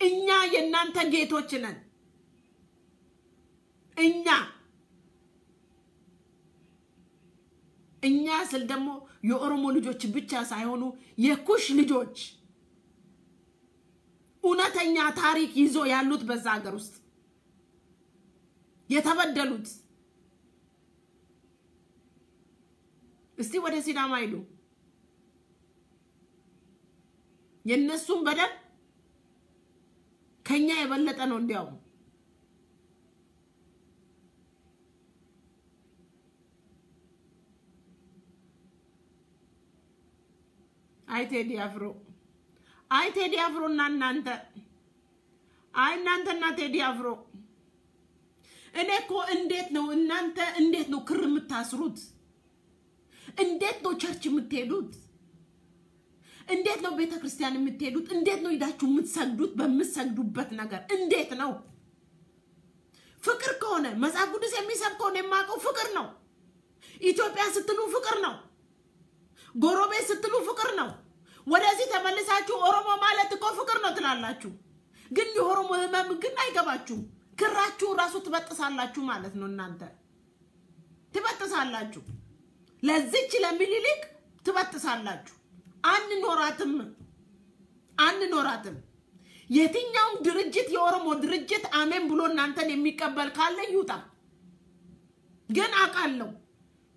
እኛ የናንተ ጌቶች ነን እኛ ስል ደግሞ የኦሮሞ ልጆች ብቻ ሳይሆኑ የኩሽ ልጆች ኡነተኛ ታሪክ ይዞ ያሉት በዛ ሀገር ውስጥ የተበደሉት እስቲ ወደ ሲዳማ ሄዱ የነሱም በደል ከኛ የበለጠ ነው እንዲያው አይ ቴዲ አፍሮ እናንተ እናንተና ቴዲ አፍሮ እኔኮ እንዴት ነው ክር የምታስሩት እንዴት ነው ቸርች የምትሄዱት እንዴት ነው ቤተክርስቲያን የምትሄዱት እንዴት ነው ይዳችሁ የምትሰግዱት በመሰግዱበት ነገር እንዴት ነው ፍቅር ከሆነ መጽሐፍ ቅዱስ የሚሰብከው ነው የማቀው ፍቅር ነው ኢትዮጵያ ስትሉ ፍቅር ነው ጎሮቤ ስትሉ ፍቅር ነው ወደዚህ ተመልሳችሁ ኦሮሞ ማለት እኮ ፍቅር ነው ትላላችሁ ግን የኦሮሞ ህመም ግን አይገባችሁ ክራችሁ ራሱ ትበጥሳላችሁ ማለት ነው እናንተ ትበጥሳላችሁ ለዚች ለሚሊሊክ ትበጥሳላችሁ አንኖራትም የትኛው ድርጅት የኦሮሞ ድርጅት አሜን ብሎ እናንተን የሚቀበል ካለ ይውጣ ግን አቃለው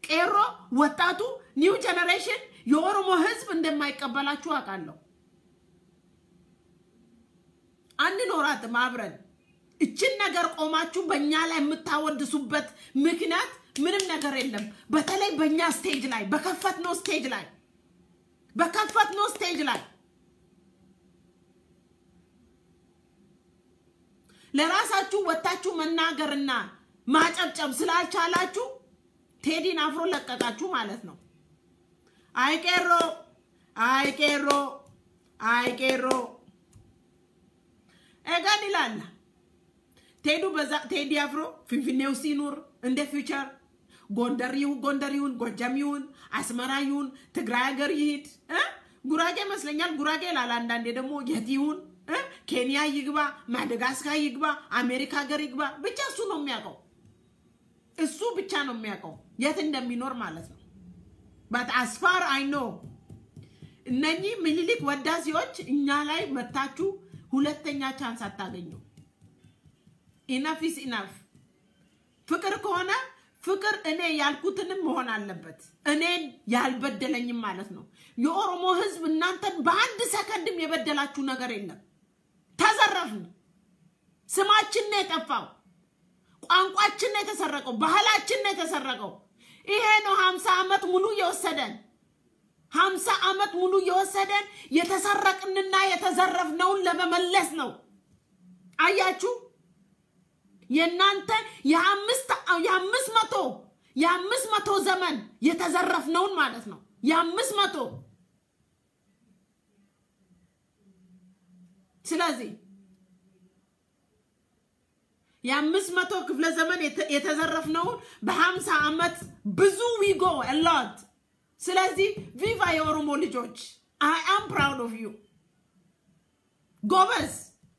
ቄሮ ወጣቱ ኒው ጀነሬሽን የኦሮሞ ህዝብ እንደማይቀበላችሁ አቃለው አንኖራትም አብረን እቺን ነገር ቆማችሁ በእኛ ላይ የምታወድሱበት ምክንያት ምንም ነገር የለም በተለይ በእኛ ስቴጅ ላይ በከፈትነው ስቴጅ ላይ ለራሳችሁ ወጣችሁ መናገርና ማጨብጨብ ስላልቻላችሁ ቴዲን አፍሮ ለቀቃችሁ ማለት ነው አይቄሮ እጋን ይላል ቴዲ አፍሮ ፊንፊኔው ሲኖር እንደ ፊውቸር ጎንደሪውን ጎጃሚውን አስመራዩን ትግራይ ሀገር ይሄድ ጉራጌ መስለኛል ጉራጌ ላላንዳንዴ ደግሞ የቲውን ኬንያ ይግባ ማዳጋስካር ይግባ አሜሪካ ሀገር ይግባ ብቻ እሱ ነው የሚያውቀው እሱ ብቻ ነው የሚያውቀው የት እንደሚኖር ማለት ነው but as far I know እነኚህ ሚሊሊክ ወዳሲዎች እኛ ላይ መታችሁ ሁለተኛ ቻንስ አታገኙ enough is enough ፍቅር ከሆነ ፍቅር እኔ ያልኩትንም መሆን አለበት እኔን ያልበደለኝም ማለት ነው የኦሮሞ ህዝብ እናንተን በአንድ ሰከንድም የበደላችሁ ነገር የለም ተዘረፍን ስማችን ነው የጠፋው ቋንቋችን ነው የተሰረቀው ባህላችን ነው የተሰረቀው ይሄ ነው 50 አመት ሙሉ የወሰደን 50 አመት ሙሉ የወሰደን የተሰረቅንና የተዘረፍነውን ለመመለስ ነው አያችሁ የናንተ የ500 ዘመን የተዘረፍነውን ማለት ነው የ500 ስለዚህ የ500 ክፍለ ዘመን የተዘረፍነውን በ50 አመት ብዙ we go a lot ስለዚህ viva የኦሮሞ ልጆች I am proud of you ጎበዝ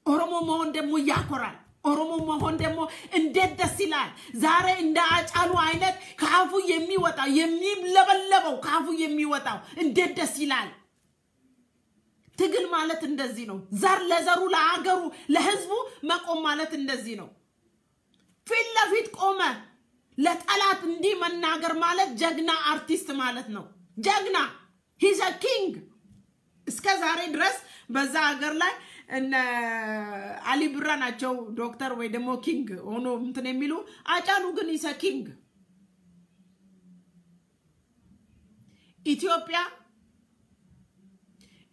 ኦሮሞ መሆን ደግሞ ያኮራል ኦሮሞ መሆን ደግሞ እንዴት ደስ ይላል ዛሬ እንደ አጫሉ አይነት ካፉ የሚወጣው የሚለበለበው ካፉ የሚወጣው እንዴት ደስ ይላል ትግል ማለት እንደዚህ ነው ዘር ለዘሩ ለአገሩ ለህዝቡ መቆም ማለት እንደዚህ ነው ፊት ቆመ ለጠላት እንዲ መናገር ማለት ጀግና አርቲስት ማለት ነው ጀግና he's a king እስከ ዛሬ ድረስ በዛ ሀገር ላይ እነ አሊ ብራ ናቸው ዶክተር ወይ ደሞ ኪንግ ሆኖ እንትን የሚሉ አጫሉ ግን he's a king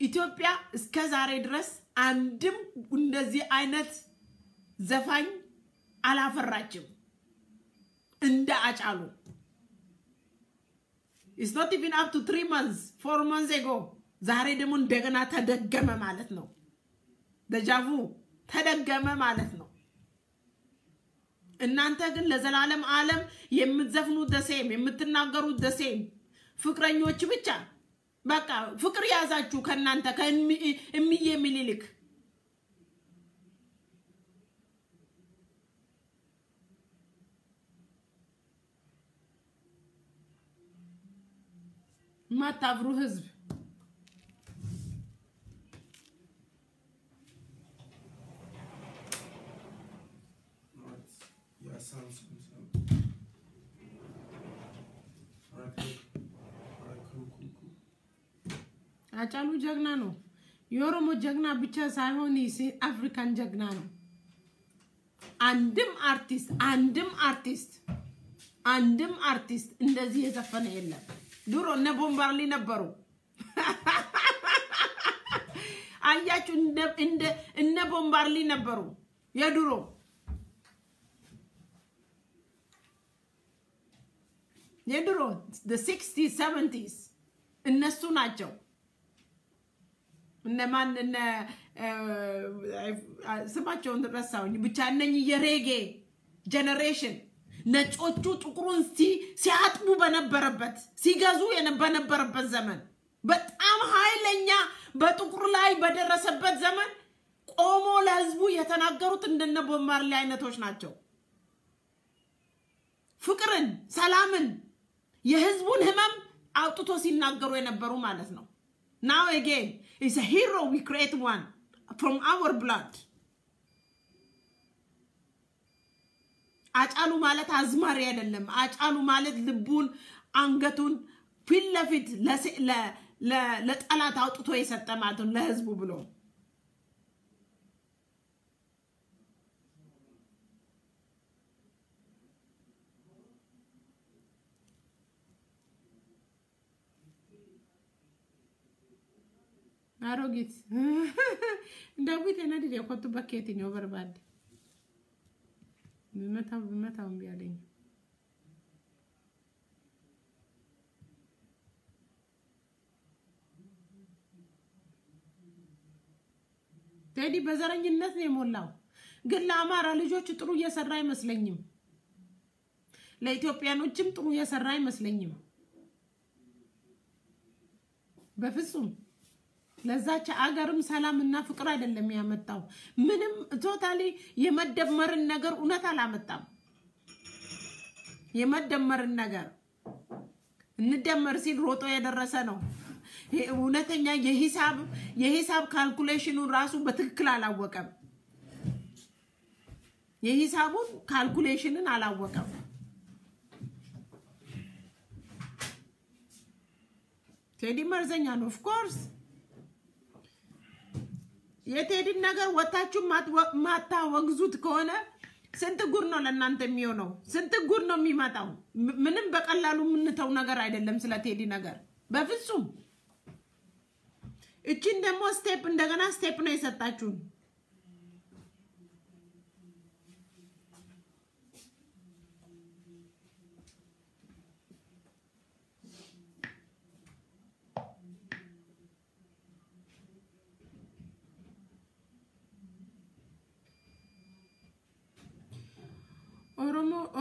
ኢትዮጵያ እስከ ዛሬ ድረስ አንድም እንደዚህ አይነት ዘፋኝ አላፈራችም እንደ አጫሉ It's not even up to 3 months 4 months ago ዛሬ ደግሞ እንደገና ተደገመ ማለት ነው ደጃvu ተደገመ ማለት ነው እናንተ ግን ለዘላለም ዓለም የምትዘፍኑት ደሴም የምትናገሩት ደሴም ፍቅረኞች ብቻ በቃ ፍቅር ያዛችሁ ከናንተ ከእምዬ ምኒልክ ማታብሩ ህዝብ አጫሉ ጀግና ነው የኦሮሞ ጀግና ብቻ ሳይሆን አፍሪካን ጀግና ነው አንድም አርቲስት እንደዚህ የዘፈነ የለም ድሮ እነ ቦምባርሊ ነበሩ አያችሁ እነ ቦምባርሊ ነበሩ የድሮ the 60s 70s እነሱ ናቸው እነማን እነ ስማቸውን ረሳውኝ ብቻ እነኚህ የሬጌ ጀነሬሽን ነጮቹ ጥቁሩን ሲያጥቡ በነበረበት ሲገዙ የነበረበት ዘመን በጣም ኃይለኛ በጥቁር ላይ በደረሰበት ዘመን ቆሞ ለህዝቡ የተናገሩት እንደነ ቦምባርሊ አይነቶች ናቸው ፍቅርን ሰላምን የህዝቡን ህመም አውጥቶ ሲናገሩ የነበሩ ማለት ነው Now again, it's a hero we create one from our blood. አጫሉ ማለት አዝማሪ አይደለም አጫሉ ማለት ልቡን አንገቱን ፊትለፊት ለጠላት አውጥቶ የሰጠ ማለት ነው ለህዝቡ ብሎ አሮጊት ዳዊት የነድል የቆጡ በከቴ ነው በርባድ መታው ቢያለኝ ቴዲ በዘረኝነት ነው የሞላው ግን ለአማራ ልጆች ጥሩ እየሰራ አይመስለኝም ለኢትዮጵያኖችም ጥሩ እየሰራ አይመስለኝም በፍጹም ለዛች አገርም ሰላምና ፍቅር አይደለም ያመጣው ምንም ቶታሊ የመደመርን ነገር እውነት አላመጣም የመደመርን ነገር እንደመር ሲል ሮጦ የደረሰ ነው እውነተኛ የሂሳብ ካልኩሌሽኑ ራሱ በትክክል አላወቀም የሂሳቡን ካልኩሌሽንን አላወቀም ቴዲ መርዘኛ ነው ኦፍ ኮርስ የቴዲ ነገር ወጣችሁ ማታ ወግዙት ከሆነ ስንት ጉር ነው ለእናንተ የሚሆነው ስንት ጉር ነው የሚመጣው ምንም በቀላሉ ምንተው ነገር አይደለም ስለ ቴዲ ነገር በፍጹም እቺን ደሞ ስቴፕ እንደገና ስቴፕ ነው የሰጣችሁ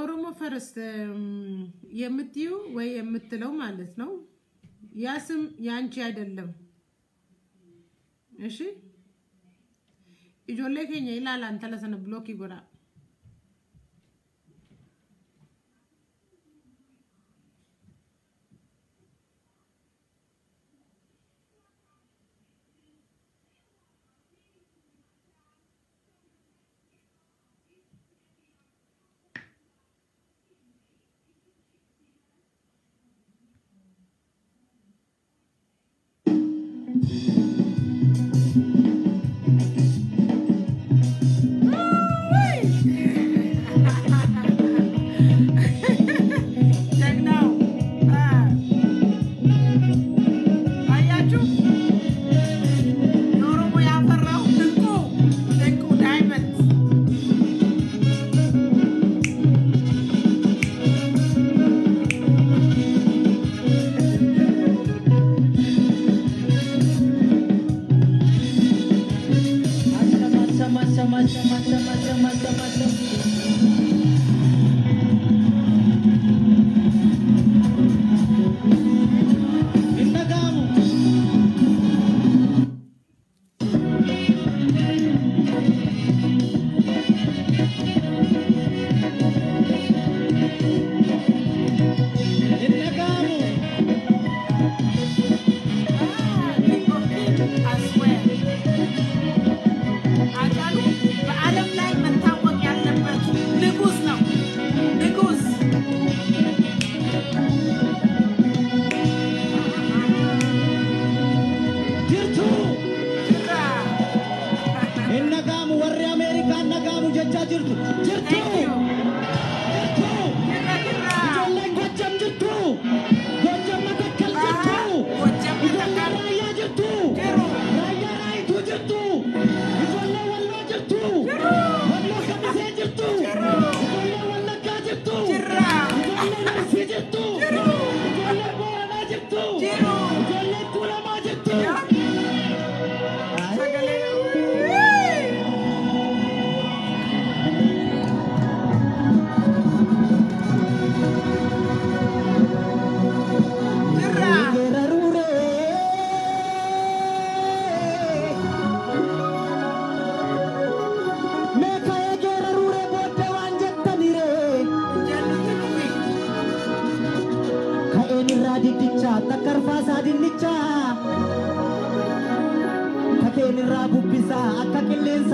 ኦሮሞ ፈርስት የምትዩ ወይ የምትለው ማለት ነው ያስም ያንቺ አይደለም እሺ ኢጆሌ ከኛ ይላል አንተ ለሰነ ብሎክ ይጎራ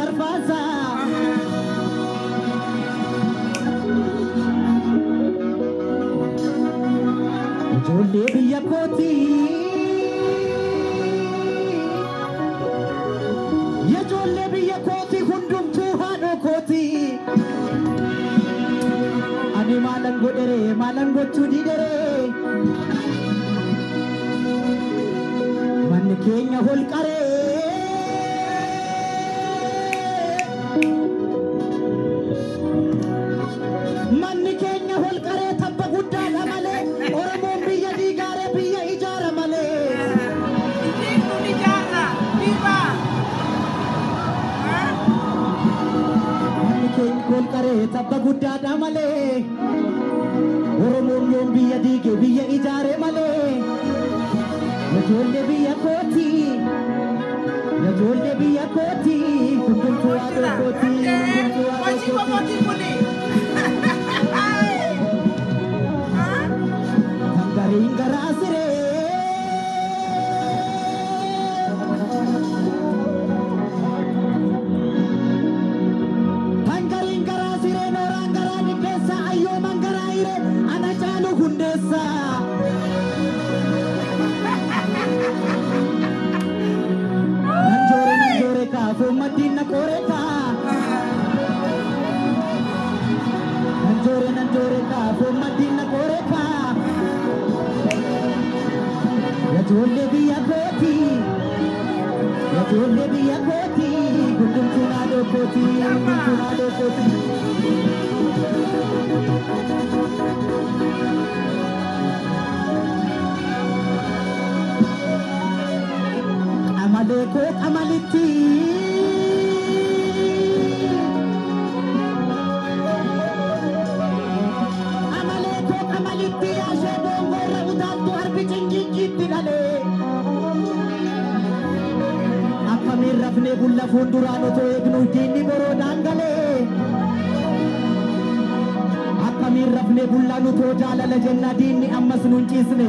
sarfasa Jolle biya koti Ya jolle biya koti hundum tuhano koti Ani malan gochu didere Man kenya holkare Man kenya holkare tabba gudda amale oromon biya digare biya ijara male Dinu ijara diba Man kenya holkare tabba gudda amale oromon biya dige biya ijare male Jolle biya koti kundum tuado koti Mochi moti puni Tangaring garasire norangara di desa ayo mangaraire anachalu hundesa Nanjore ka fumadina koreka Nanjore ka fumadina koreka Ya jolle biya koti gundum tunado koti Amade ko amaliti ashe bongo raudatu harbi chingi dale Akamir rafne bulla fundurano to egnu dini boro dangale Akamir rafne bulla nu to jalala jenna dini ammas nun chisne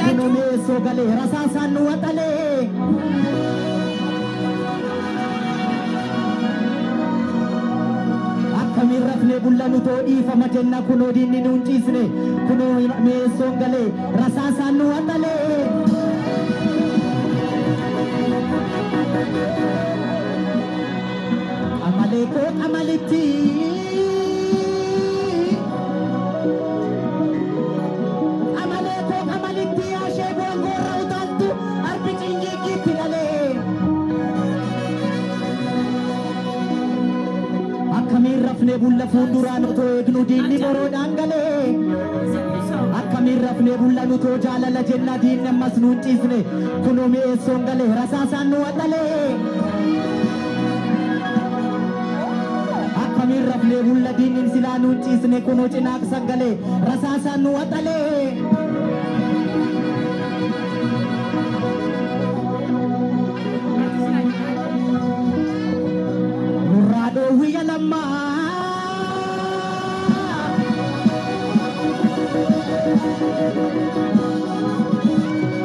kuno me sogale rasa sanu watale Akamir rafne bulla nu to ifama jenna kuno dini nun chisne kuno me sogale rasa sanu watale Amale ko amaliti ashe bongo raudatu arbi chingi kitirale Akamir rafne bulla fundurano to egnu dinni boro dangale Akamir rafne bulla nu to jalala jenna dinni ammas nun chisne kuno me songale rasa sanu watale Akamir rafne bulla dinni sila nun chisne kuno chinak sangale rasa sanu watale Nurado wiya lamma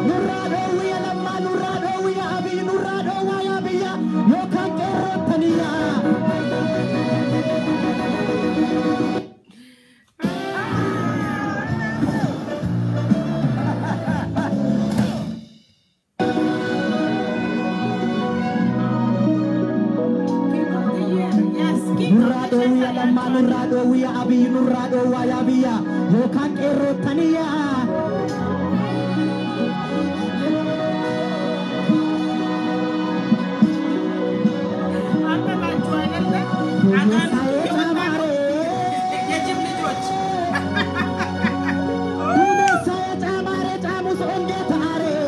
Nurado wiya abi nurado waya biya yo kan kero taniya Nurado wiya lamma nurado wiya abi nurado waya biya yo kan kero taniya Amma la jualalla Agan Yajib lidroch saya camare camus onge tare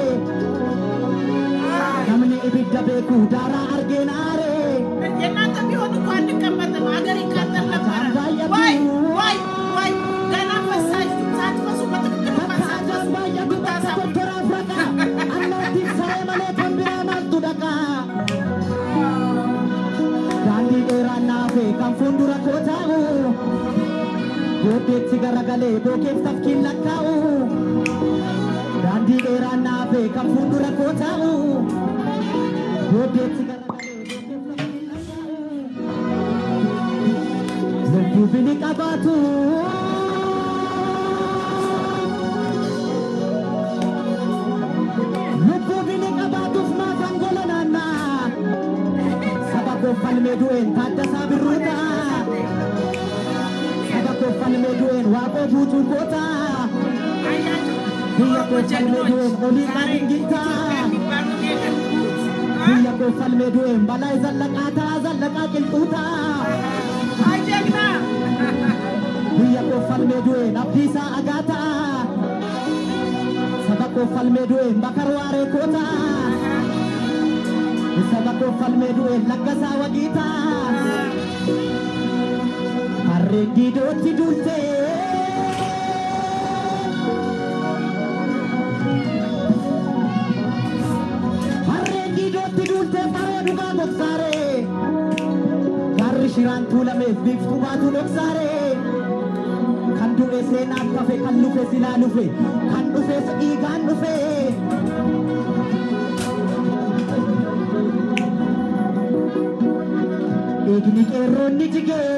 namni ibidda beku dara argenare Yenata bi honu ko andi kamata magari katar la para Why Gana fasaj sat fasu patak fasaj buta sa Allah di saya male kambira maldudaka Gandhi era nave kam fundura kotau Bote tigaragale boke tafkin lakau Gandhi era nave kam fundura kotau Bote tigaragale boke tafkin lakau bini qabatu lubbu bini qabatuuf maafan gola naannaa saba koo falmee du'een Taaddasaa Birruuta saba koo falmee du'een Waaqoo Buutuu Goota biyya koo falmee du'een Oliiqaa Dingiltaa biyya koo falmee du'een Balaa Zallaqaa Qilxuutaa biyya koo falmee du'een Abdiisaa Agaataa saba koo falmee du'een Bakar Waaree Kootaa saba koo falmee du'een Laggasaa Wagiitaa harreen diidootti duultee Maroo dhugaa gogsaaree gaarri shiraan tuulameef biiftuu baatu dhoksaaree kan du'e seenaan kafe kan lufe silaa lufe kan dhufe dhiigaan dhufe dhiigni qeerroonni jigee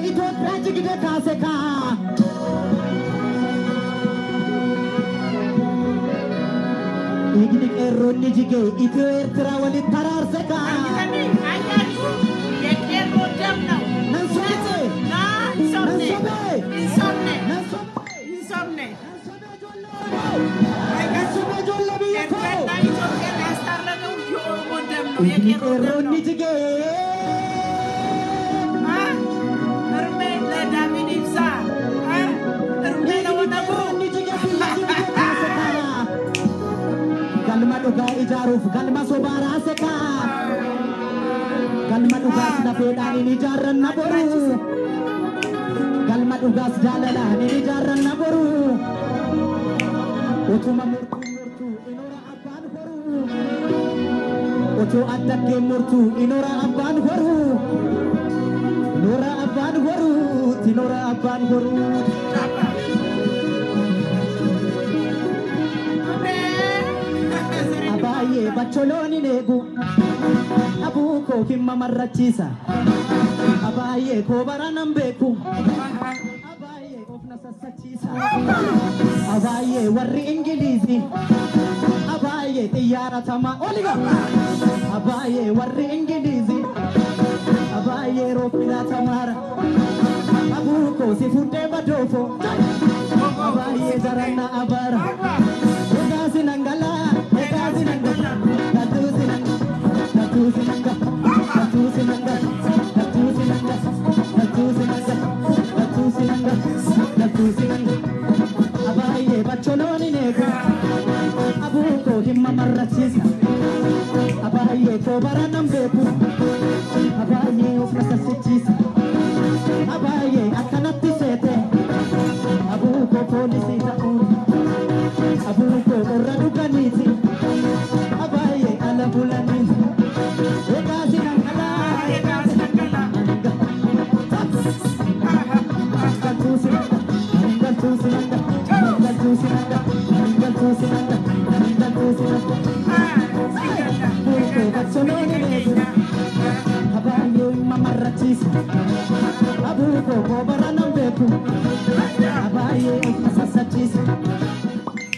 Itoophiyaa jigde kaase kaa dhiigni qeerroonni jige Itiyoo Eertiraa walitti taraarse kaa dhiigni qeerroonni jige galma dhugaa ijaaruuf galma sobaa raase kaa galma dhugaas lafeedhaan hin ijaarranna boru galma dhugaas jaalalaan hin ijaarranna boru utuma murtuu inoora abbaan horu utuu addaggeen murtuu inoora abbaan horu inoora abbaan horu inoora abbaan horu Abaye bacholoni negu Abuu koo himma marrachiisa Abaye koo baranan beeku Abaye ofna sassachiisa Abaye warri Ingiliizi Abaye xiyyaara tamaa oliga Abaye warri Ingiliizi Abaye roobbilaa tamaara Abuu koo si fuudhee badoofo Abaye jaranna abara Egaasi nangala Abaye bacholoni negu Abuu koo himma marrachiisa Abaye koo baranan beeku Abaye ofna sassachiisa Abaye akkanatti seete Abuu koo poolisii ta'uun Abuu koo qorra dhuganiiti Abaye ala bulaniiti Egaasi nangala Abaye mamarrachiisa Abuu koo koo baranan beeku Abaye ofna sassachiisa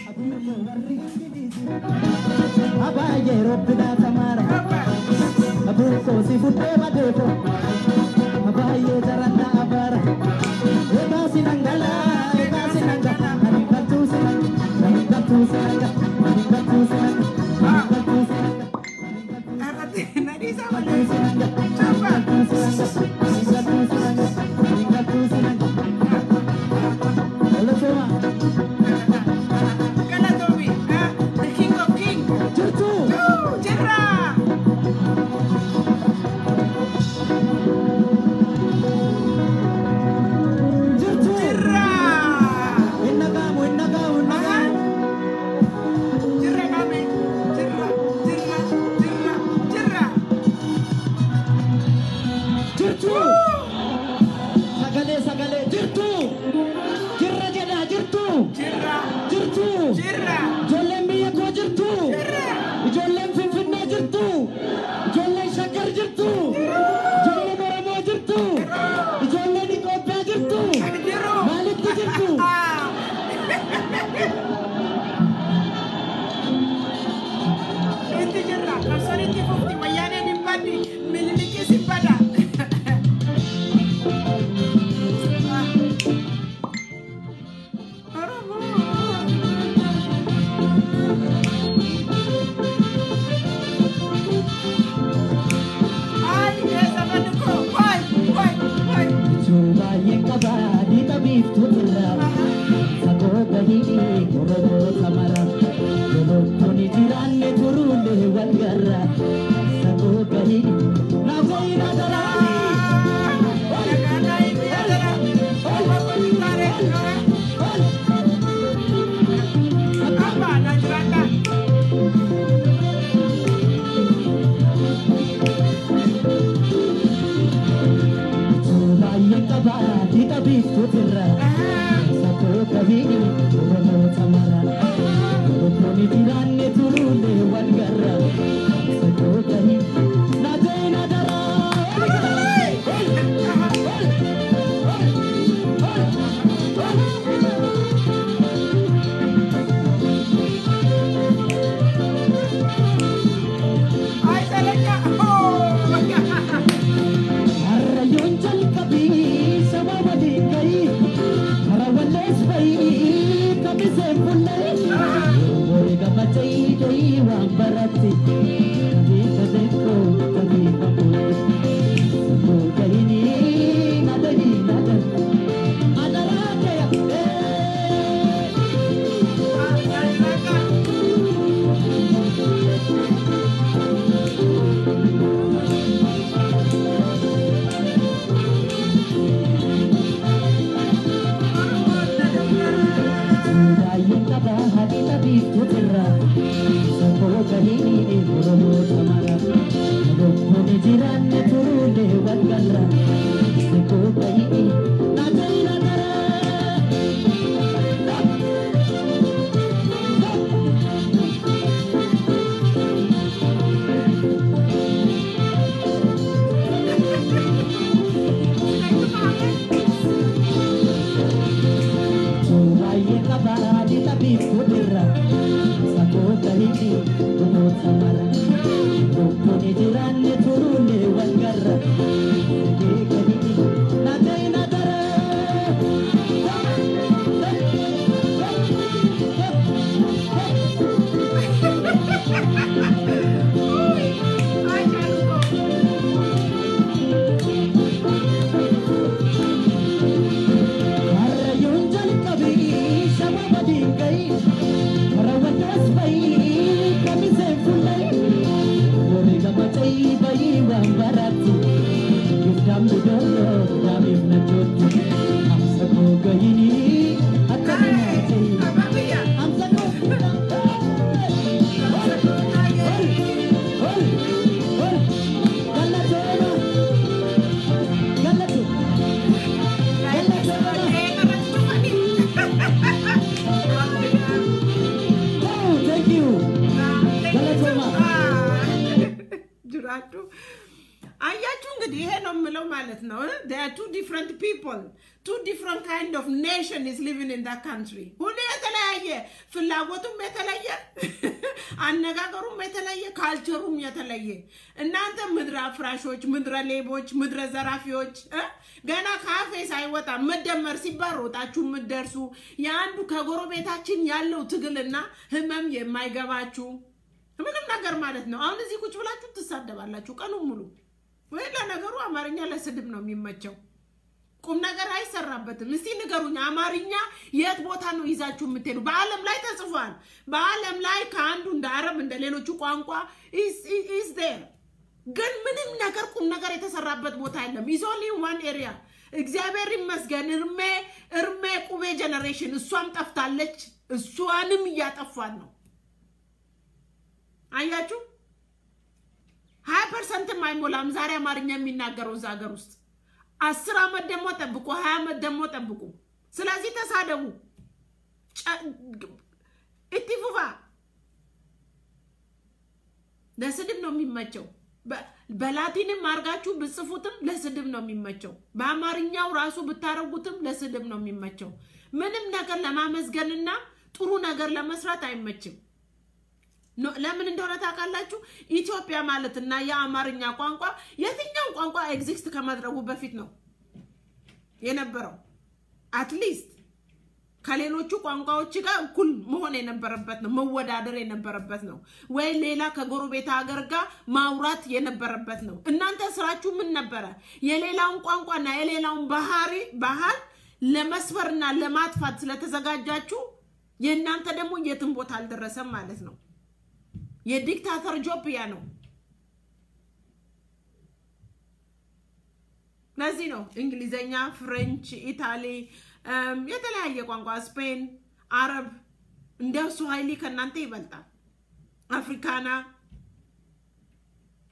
Abuu koo warri Ingiliizi Abaye roobbilaa tamaara Abuu koo si fuudhee badeefo Abaye jaranna abara Egaasi nangala biftutirra Sako kahini oromo samara Lokone jiranne turule walgalra Sako kahini natayra dara Biftutirra Sako kahini oromo samara Lokone jiranne turule walgalra Sako kahini natayra dara There are two different people, two different kind of nation is living in that country. Hune የተለያየ ፍላጎቱም የተለየ አነጋገሩም የተለየ ካልቸሩም የተለየ እናንተ ምድረ አፍራሾች ምድረ ሌቦች ምድረ ዘራፊዎች ገና ካፌ ሳይወጣ መደመር ሲባሮጣችሁ ምትደርሱ ያንዱ ከጎረቤታችን ያለው ትግልና ህመም የማይገባችሁ ምንም ነገር ማለት ነው አሁን እዚህ ቁጭ ብላችሁ ትሳደባላችሁ ቀኑን ሙሉ ወይ ለነገሩ አማርኛ ለስድብ ነው የሚመቸው ቁም ነገር አይሰራበትም እስቲ ንገሩኝ አማርኛ የት ቦታ ነው ይዛችሁ የምትሄዱ በአለም ላይ ተጽፏል በአለም ላይ ካንዱ እንደ አረብ እንደ ሌሎቹ ቋንቋ is there ግን ምንም ነገር ቁም ነገር የተሰራበት ቦታ የለም is only one area እግዚአብሔር ይመስገን እርሜ ቁቤ ጀነሬሽን እሷም ጠፍታለች እሷንም ያጠፋን ነው አያችሁ 20% ማይሞላም ዛሬ አማርኛ የሚናገረው ዛገር ውስጥ 10 አመት ደሞ ጠብቁ 20 አመት ደሞ ጠብቁ ስለዚህ ተሳደቡ እትፉፋ ለስድብ ነው የሚመቸው በላቲንም አርጋችሁ ብጽፉትም ለስድብ ነው የሚመቸው በአማርኛው ራሱ ብታረጉትም ለስድብ ነው የሚመቸው ምንም ነገር ለማመስገንና ጥሩ ነገር ለመስራት አይመችም ለምን እንደሆነ ታውቃላችሁ ኢትዮጵያ ማለትና የአማርኛ ቋንቋ የትኛው ቋንቋ ኤግዚስት ከማድረጉ በፊት ነው የነበረው አትሊስት ከሌሎቹ ቋንቋዎች ጋር እኩል መሆን የነበረበት ነው መወዳደር የነበረበት ነው ወይ ሌላ ከጎረቤት ሀገር ጋር ማውራት የነበረበት ነው እናንተ ስራችሁ ምን ነበር የሌላውን ቋንቋና የሌላውን ባህል ለመስፈርና ለማጥፋት ስለተዘጋጃችሁ የእናንተ ደግሞ የትም ቦታ አልደረሰም ማለት ነው የዲክታተር ጆብ ያ ነው ለዚህ ነው እንግሊዘኛ ፍሬንች ኢታሊ የተለያየ ቋንቋ ስፔን አረብ እንደው ስዋሂሊ ከናንተ ይበልጣል አፍሪካና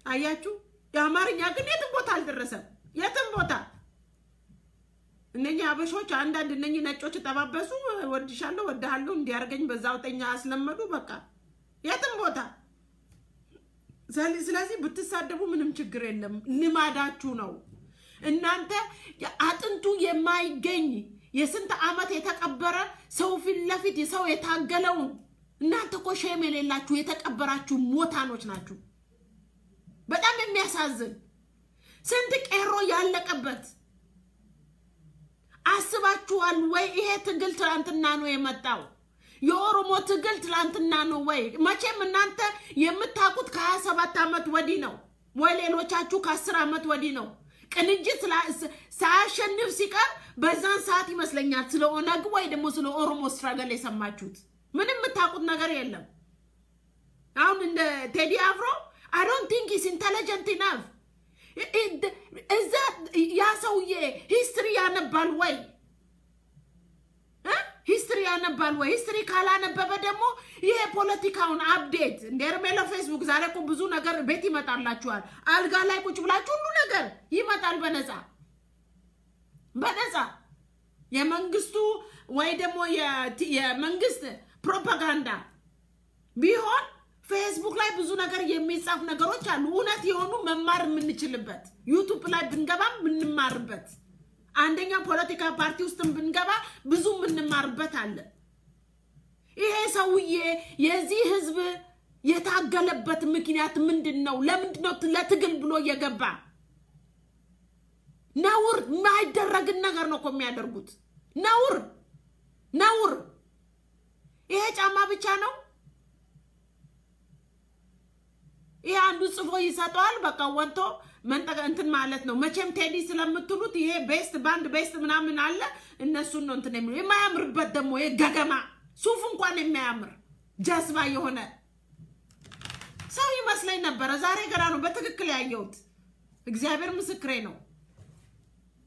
አያችሁ የአማርኛ ግን የትም ቦታ አልደረሰም የትም ቦታ እነኛ አበሾች አንዳንድ እነኚ ነጮች ተባበሱ ወድሻለሁ ወድሃለሁ እንዲያርገኝ በዛውተኛ አስለመዱ በቃ የትም ቦታ ስለዚህ ብትሳደቡ ምንም ችግር የለም ልማዳችሁ ነው እናንተ አጥንቱ የማይገኝ የስንት አመት የተቀበረ ሰው ፊት ለፊት ሰው የታገለው እናንተ እኮ ሸም የሌላችሁ የተቀበራችሁ ሞታኖች ናችሁ በጣም የሚያሳዝን ስንት ቄሮ ያለቀበት አስባችኋል ወይ ይሄ ትግል ትላንትና ነው የመጣው የኦሮሞ ትግል ትላንትና ነው ወይ መቼም እናንተ የምታቁት ከ27 አመት ወዲህ ነው ወይ ሌሎቻችሁ ከ10 አመት ወዲህ ነው ቅንጅት ሳያሸንፍ ሲቀር በዛን ሰዓት ይመስለኛል ስለ ኦነግ ወይ ደግሞ ስለ ኦሮሞ ስትራገል የሰማችሁት ምንም የምታቁት ነገር የለም አሁን እንደ ቴዲ አፍሮ I don't think he's intelligent enough is that ya ሰውዬ history ያነባል ወይ history ያነባል ወይ ሂስትሪ ካላነበበ ደግሞ ይሄ ፖለቲካውን አፕዴት እንደርሜላ ፌስቡክ ዛሬ እኮ ብዙ ነገር ቤት ይመጣላችኋል አልጋ ላይ ቁጭ ብላችሁ ሁሉ ነገር ይመጣል በነፃ የመንግስቱ ወይ ደግሞ የመንግስት ፕሮፓጋንዳ ቢሆን ፌስቡክ ላይ ብዙ ነገር የሚጻፍ ነገሮች አሉ እውነት የሆኑ መማር የምንችልበት ዩቲዩብ ላይ ብንገባ ምንማርበት አንደኛ ፖለቲካ ፓርቲ ውስጥም ብንገባ ብዙ ምንማርበት አለ ይሄ ሰውዬ የዚህ ህዝብ የታገለበት ምክንያት ምንድነው ለምንድነው ለትግል ብሎ የገባ ነውር ማይደረግ ነገር ነው የሚያደርጉት ነውር ይሄ ጫማ ብቻ ነው ይሄ አንዱ ጽፎ ይሰጣል በቃ ወንቶ መንጠቀ እንትን ማለት ነው መቼም ቴዲ ስለምትሉት ይሄ ቤስት ባንድ ቤስት ምናምን አለ እነሱ ነው እንትን የሚሉ የማያምርበት ደግሞ ይሄ ገገማ ሱፍ እንኳን የማያምር ጀስባ የሆነ ሰው ይመስለኝ ነበር ዛሬ ገና ነው በትክክል ያየሁት እግዚአብሔር ምስክሬ ነው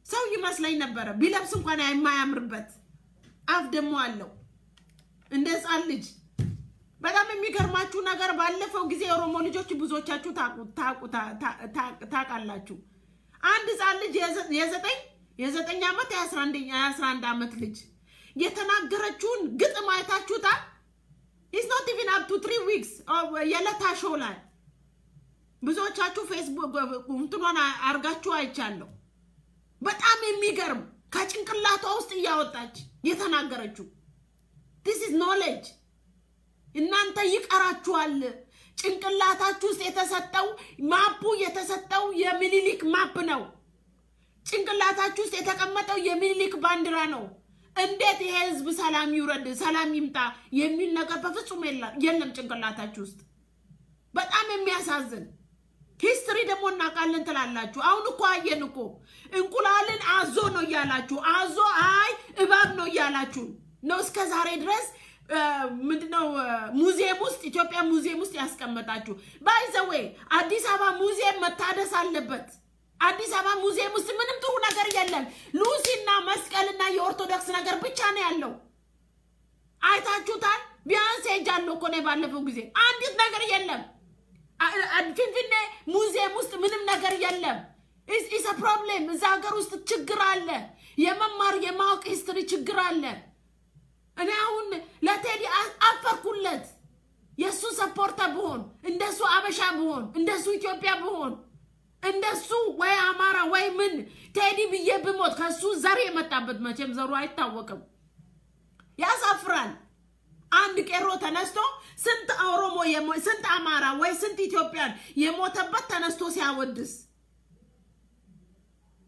ሰው ይመስለኝ ነበር ቢለብስ እንኳን የማያምርበት አፍ ደግሞ አለው እንደዛን ልጅ በጣም የሚገርማችሁ ነገር ባለፈው ጊዜ ኦሮሞ ልጆች ብዙዎቻችሁ ታቃላችሁ አንድ ጻን ልጅ የ9 አመት የ11 አመት ልጅ የተናገረችውን ግጥም አይታችሁታል is not even up to 3 weeks የለታ ሾው ላይ ብዙዎቻችሁ ፌስቡክ እንትኗን አርጋችሁ አይቻለሁ በጣም የሚገርም ከጭንቅላቷ ውስጥ ያወጣች የተናገረችው this is knowledge እናንተ ይቀራችኋል ጭንቅላታችሁ ውስጥ የተሰጠው ማፑ የተሰጠው የሚኒሊክ ማፕ ነው ጭንቅላታችሁ ውስጥ የተቀመጠው የሚኒሊክ ባንዲራ ነው እንዴት ይሄ ህዝብ ሰላም ይውረድ ሰላም ይምጣ የሚል ነገር በፍጹም የለም ጭንቅላታችሁ ውስጥ በጣም የሚያሳዝን ሂስትሪ ደግሞ እናቃለን ትላላችሁ አሁን እኮ አየን እኮ እንቁላልን አዞ ነው ያላችሁ አዞ አይ እባብ ነው ያላችሁ ነው እስከ ዛሬ ድረስ ምንድነው ሙዚየም ውስጥ ኢትዮጵያ ሙዚየም ውስጥ ያስቀመጣችሁ ባይ ዘ ዌይ አዲስ አበባ ሙዚየም መታደስ አለበት አዲስ አበባ ሙዚየም ውስጥ ምንም ጥሩ ነገር የለም ሉሲና መስቀልና የኦርቶዶክስ ነገር ብቻ ነው ያለው አይታችሁታል ቢያንስ ሄጃለሁ እኮ ነው ባለፈው ጊዜ አንዲት ነገር የለም ፍንፍኔ ሙዚየም ውስጥ ምንም ነገር የለም is a problem እዛ ሀገር ውስጥ ችግር አለ የመማር የማወቅ ሂስትሪ ችግር አለ እኔ አሁን ለቴዲ አፈርኩለት የሱ ሰፖርተር ብሆን እንደሱ አበሻ ብሆን እንደሱ ኢትዮጵያ ብሆን እንደሱ ወይ አማራ ወይ ምን ቴዲ ብዬ ብሞት ከሱ ዘር የመጣበት መቼም ዘሩ አይታወቅም ያሳፍራል አንድ ቄሮ ተነስቶ ስንት ኦሮሞ ስንት አማራ ወይ ስንት ኢትዮጵያን የሞተበት ተነስቶ ሲያወድስ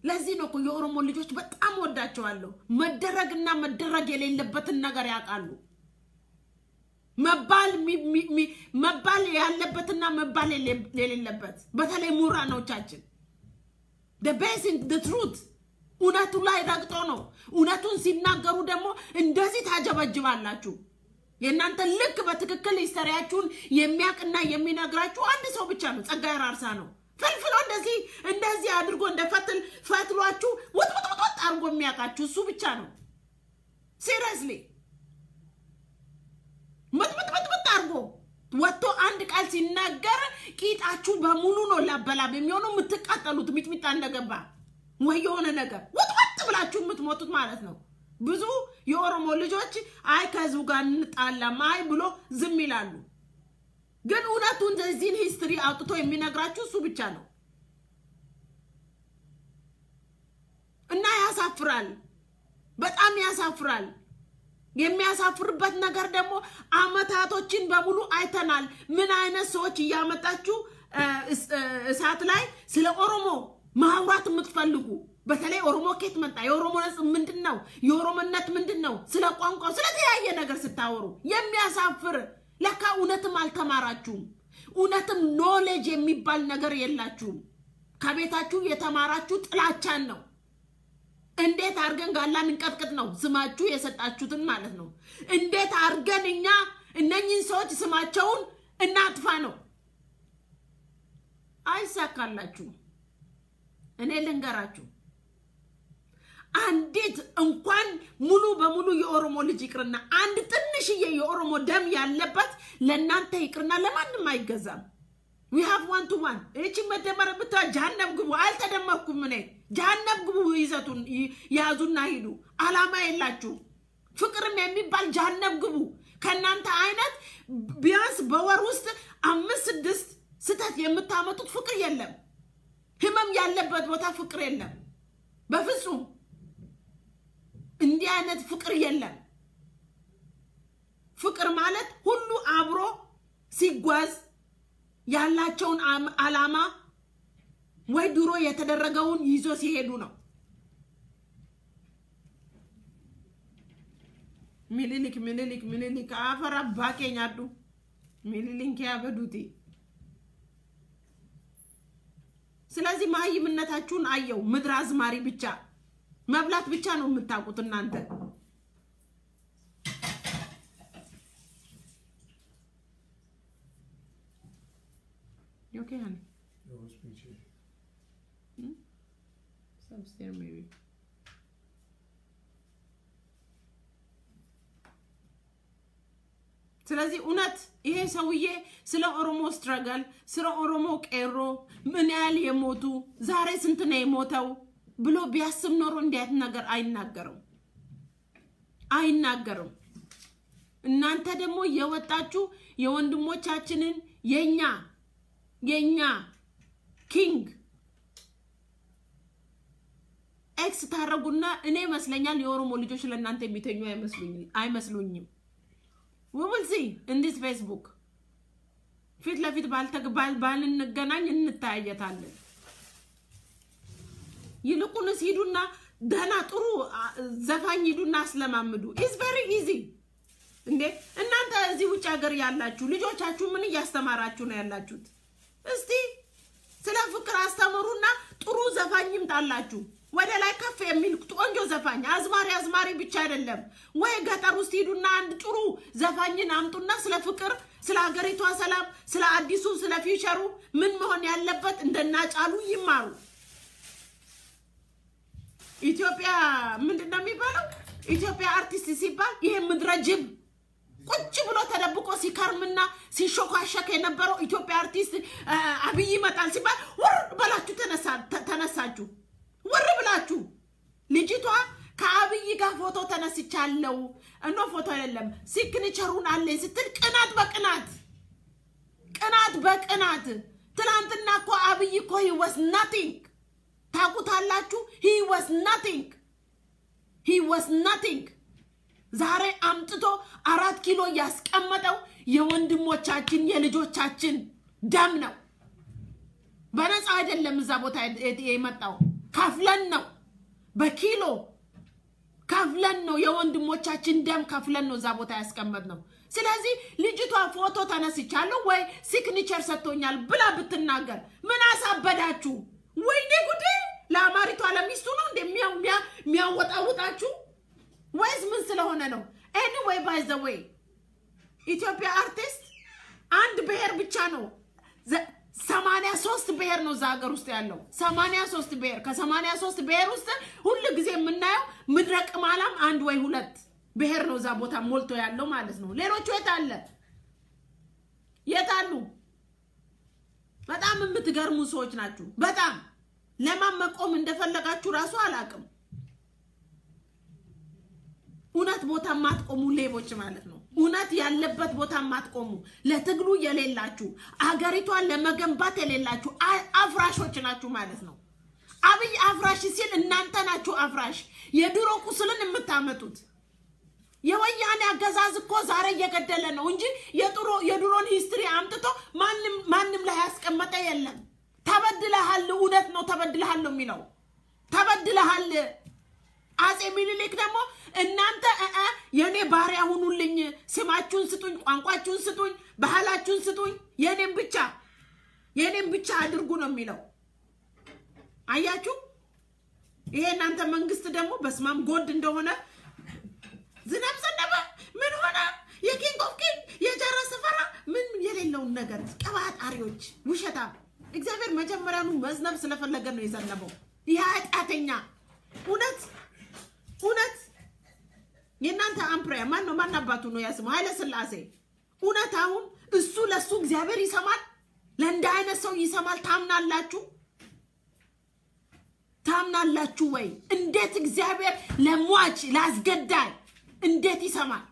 ለዚህ ነው የኦሮሞ ልጆች በጣም ወዳቸዋለሁ መደረግና መደረግ የሌለበትን ነገር ያቃሉ መባል ያለበትና መባል የሌለበት በተለይ ሙራኖቻችን the basic the truth እውነቱ ላይ ረግጦ ነው እውነቱን ሲናገሩ ደግሞ እንደዚህ ታጀበጅባላችሁ የናንተ ልክ በትክክል ሂስትሪያችሁን የሚያቅና የሚነግራችሁ አንድ ሰው ብቻ ነው ጸጋዬ ራርሳ ነው ፍልፍሎ እንደዚህ አድርጎ እንደፈትል ፈትሏችሁ ወጥ አርጎ የሚያቃችሁ እሱ ብቻ ነው seriously መጥመጥ አርጎ ወጥቶ አንድ ቃል ሲናገር ቂጣችሁ በሙሉ ነው ላበላብ የሚሆነው የምትቃጠሉት ሚጥሚጣ እንደገባ ወይ የሆነ ነገር ወጥ ብላችሁ የምትሞቱት ማለት ነው ብዙ የኦሮሞ ልጆች አይ ከዙ ጋር እንጣላም አይ ብሎ ዝም ይላሉ ግን እውነቱን እንደዚህ ሂስትሪ አውጥቶ የሚነግራችሁ እሱ ብቻ ነው እና ያሳፍራል በጣም ያሳፍራል የሚያሳፍርበት ነገር ደግሞ አመታቶችን በሙሉ አይተናል ምን አይነት ሰዎች ያመጣችሁ እሳት ላይ ስለ ኦሮሞ ማውራት የምትፈልጉ በተለይ ኦሮሞ ከት መጣ የኦሮሞነት ምንድነው የኦሮሞነት ምንድነው ስለ ቋንቋው ስለ ተያየ ነገር ስታወሩ የሚያሳፍር ለካ እውነትም አልተማራችሁም እውነትም ኖሌጅ የሚባል ነገር የላችሁም ከቤታችሁ የተማራችሁ ጥላቻን ነው እንዴት አርገን ጋላን እንቀጥቅጥ ነው ስማችሁ የሰጣችሁትን ማለት ነው እንዴት አርገን እኛ እነኚህን ሰዎች ስማቸውን እናጥፋ ነው አይሳካላችሁ እኔ ልንገራችሁ አንዲት እንኳን ሙሉ በሙሉ የኦሮሞ ልጅ ይቅርና አንድ ትንሽዬ የኦሮሞ ደም ያለበት ለናንተ ይቅርና ለማንም አይገዛም we have one to one እቺ መደመር ብታ ጃነብ ግቡ አልተደመርኩም እኔ ጃነብ ግቡ ይዘቱን ያዙና ሂዱ አላማ የላችሁ ፍቅርም የሚባል ጃነብ ግቡ ከናንተ አይነት ቢያንስ በወር ውስጥ 5-6 ስተት የምታመጡት ፍቅር የለም ህመም ያለበት ቦታ ፍቅር የለም በፍጹም እንዲህ አይነት ፍቅር የለም ፍቅር ማለት ሁሉ አብሮ ሲጓዝ ያላቸውን አላማ ወይ ድሮ የተደረገውን ይዞ ሲሄዱ ነው ሚሊሊክ አፈራ ባኬኛዱ ሚሊሊንክ ያበዱቲ ስለዚህ ማይምነታችሁን አየው ምድር አዝማሪ ብቻ መብላት ብቻ ነው የምታውቁት እናንተ Okay, honey. No speech. Some stare maybe. ስለዚህ እውነት ይሄ ሰውዬ ስለ ኦሮሞ ስትራግል ስለ ኦሮሞ ቄሮ ምን ያህል የሞቱ ዛሬ ስንት ነው የሞተው ብሎ ቢያስብ ኖሮ እንዴት ነገር አይናገርም እናንተ ደግሞ የወጣችሁ የወንድሞቻችንን የኛ ኪንግ ኤክስ ታረጉና እኔ መስለኛል የኦሮሞ ልጆች ለእናንተ የሚተኙ አይመስሉኝም we will see in this Facebook ፊት ለፊት ባልንገናኝ እንታያየታለን ይልቁንስ ሂዱና ደህና ጥሩ ዘፋኝ ሂዱና አስለማምዱ is very easy እንዴ እናንተ እዚህ ውጭ ሀገር ያላችሁ ልጆቻችሁ ምን ያስተማራችሁ ነው ያላችሁት እስቲ ስለ ፍቅር አስተምሩና ጥሩ ዘፋኝም ታላችሁ ወደ ላይ ከፍ የሚል ቆንጆ ዘፋኝ አዝማሪ ብቻ አይደለም ወይ ገጠር ውስጥ ሂዱና አንድ ጥሩ ዘፋኝን አምጡና ስለ ፍቅር ስለ ሀገሪቷ ሰላም ስለ አዲሱ ስለ ፊውቸሩ ምን መሆን ያለበት እንደናጫሉ ይማሩ ኢትዮጵያ ምንድነው የሚባለው ኢትዮጵያ አርቲስት ሲባል ይሄ ምድረጅብ ቁጭ ብሎ ተደብቆ ሲከርምና ሲሾካሸክ የነበረው ኢትዮጵያ አርቲስት አብይ ይመጣል ሲባል ወር በላችሁ ተነሳችሁ ወር ብላችሁ ልጅቷ ከአብይ ጋር ፎቶ ተነስቻለሁ እኖ ፎቶ አይደለም ሲግኒቸሩን አለኝ ስትል ቅናት በቅናት ትላንትና እኮ አብይ እኮ he was nothing ታቁታላችሁ he was nothing ዛሬ አምጥቶ 4 ኪሎ ያስቀመጠው የወንድሞቻችን የልጆቻችን ደም ነው በነፃ አይደለም እዛ ቦታ የመጣው ከፍለን ነው በኪሎ ከፍለን ነው የወንድሞቻችን ደም ከፍለን ነው እዛ ቦታ ያስቀመጥነው ስለዚህ ልጅቷ ፎቶ ተነስቻለሁ ወይ ሲግኒቸር ሰጥቶኛል ብላ ብትናገር ምን አሳበዳችሁ ወይኔ ጉዴ ለአማሪቷ ለሚስቱ ነው እንደሚያወጣውጣችሁ ወይስ ምን ስለሆነ ነው anyway by the way ኢትዮጵያ አርቲስት አንድ ብሔር ብቻ ነው 83 ብሔር ነው ዛገር ውስጥ ያለው 83 ብሔር ከ83 ብሔር ውስጥ ሁሉ ጊዜ የምናየው ምድረቅ ማላም አንድ ወይ ሁለት ብሔር ነው ዛ ቦታ ሞልቶ ያለው ማለት ነው ሌሎቹ የታሉ በጣም የምትገርሙ ሰዎች ናችሁ በጣም ለማን መቆም እንደፈለጋችሁ ራሱ አላቅም ኡናት ቦታ ማትቆሙ ሌቦች ማለት ነው ኡናት ያለበት ቦታ ማትቆሙ ለትግሉ የሌላችሁ አገሪቷን ለመገንባት የሌላችሁ አፍራሾች ናችሁ ማለት ነው አብይ አፍራሽ ሲል እናንተ ናችሁ አፍራሽ የድሮ ቁስልን የምታመጡት የወያኔ አገዛዝ እኮ ዛሬ እየገደለ ነው እንጂ የድሮን ሂስትሪ አምጥቶ ማንም ላይ ያስቀመጠ የለም ተበድለሃል ኡነት ነው ተበድለሃል ነው የሚለው ተበድለሃል አጼ ሚኒሊክ ደግሞ እናንተ የኔ ባሪያ ሁኑልኝ ስማችሁን ስጡኝ ቋንቋችሁን ስጡኝ ባህላችሁን ስጡኝ የኔም ብቻ አድርጉ ነው የሚለው አያችሁ ይሄ እናንተ መንግስት ደግሞ በስማም ጎድ እንደሆነ ዝናብ ዘነበ ምን ሆነ የኪንግ ኦፍ ኪንግ የጀረስ ፈራ ምን የሌለው ነገር ቀባጣሪዎች ውሸታ እግዚአብሔር መጀመሪያኑ መዝነብ ስለፈለገ ነው የዘነበው ያ ጣተኛ ኡነት እውነት የናንተ አምፕሪያ ማን አባቱ ነው ያስመው ኃይለ ሥላሴ እውነት አሁን እሱ ለሱ እግዚአብሔር ይሰማል ለእንደ አይነት ሰው ይሰማል ታምናላችሁ ወይ እንዴት እግዚአብሔር ለሟች ላስገዳይ እንዴት ይሰማል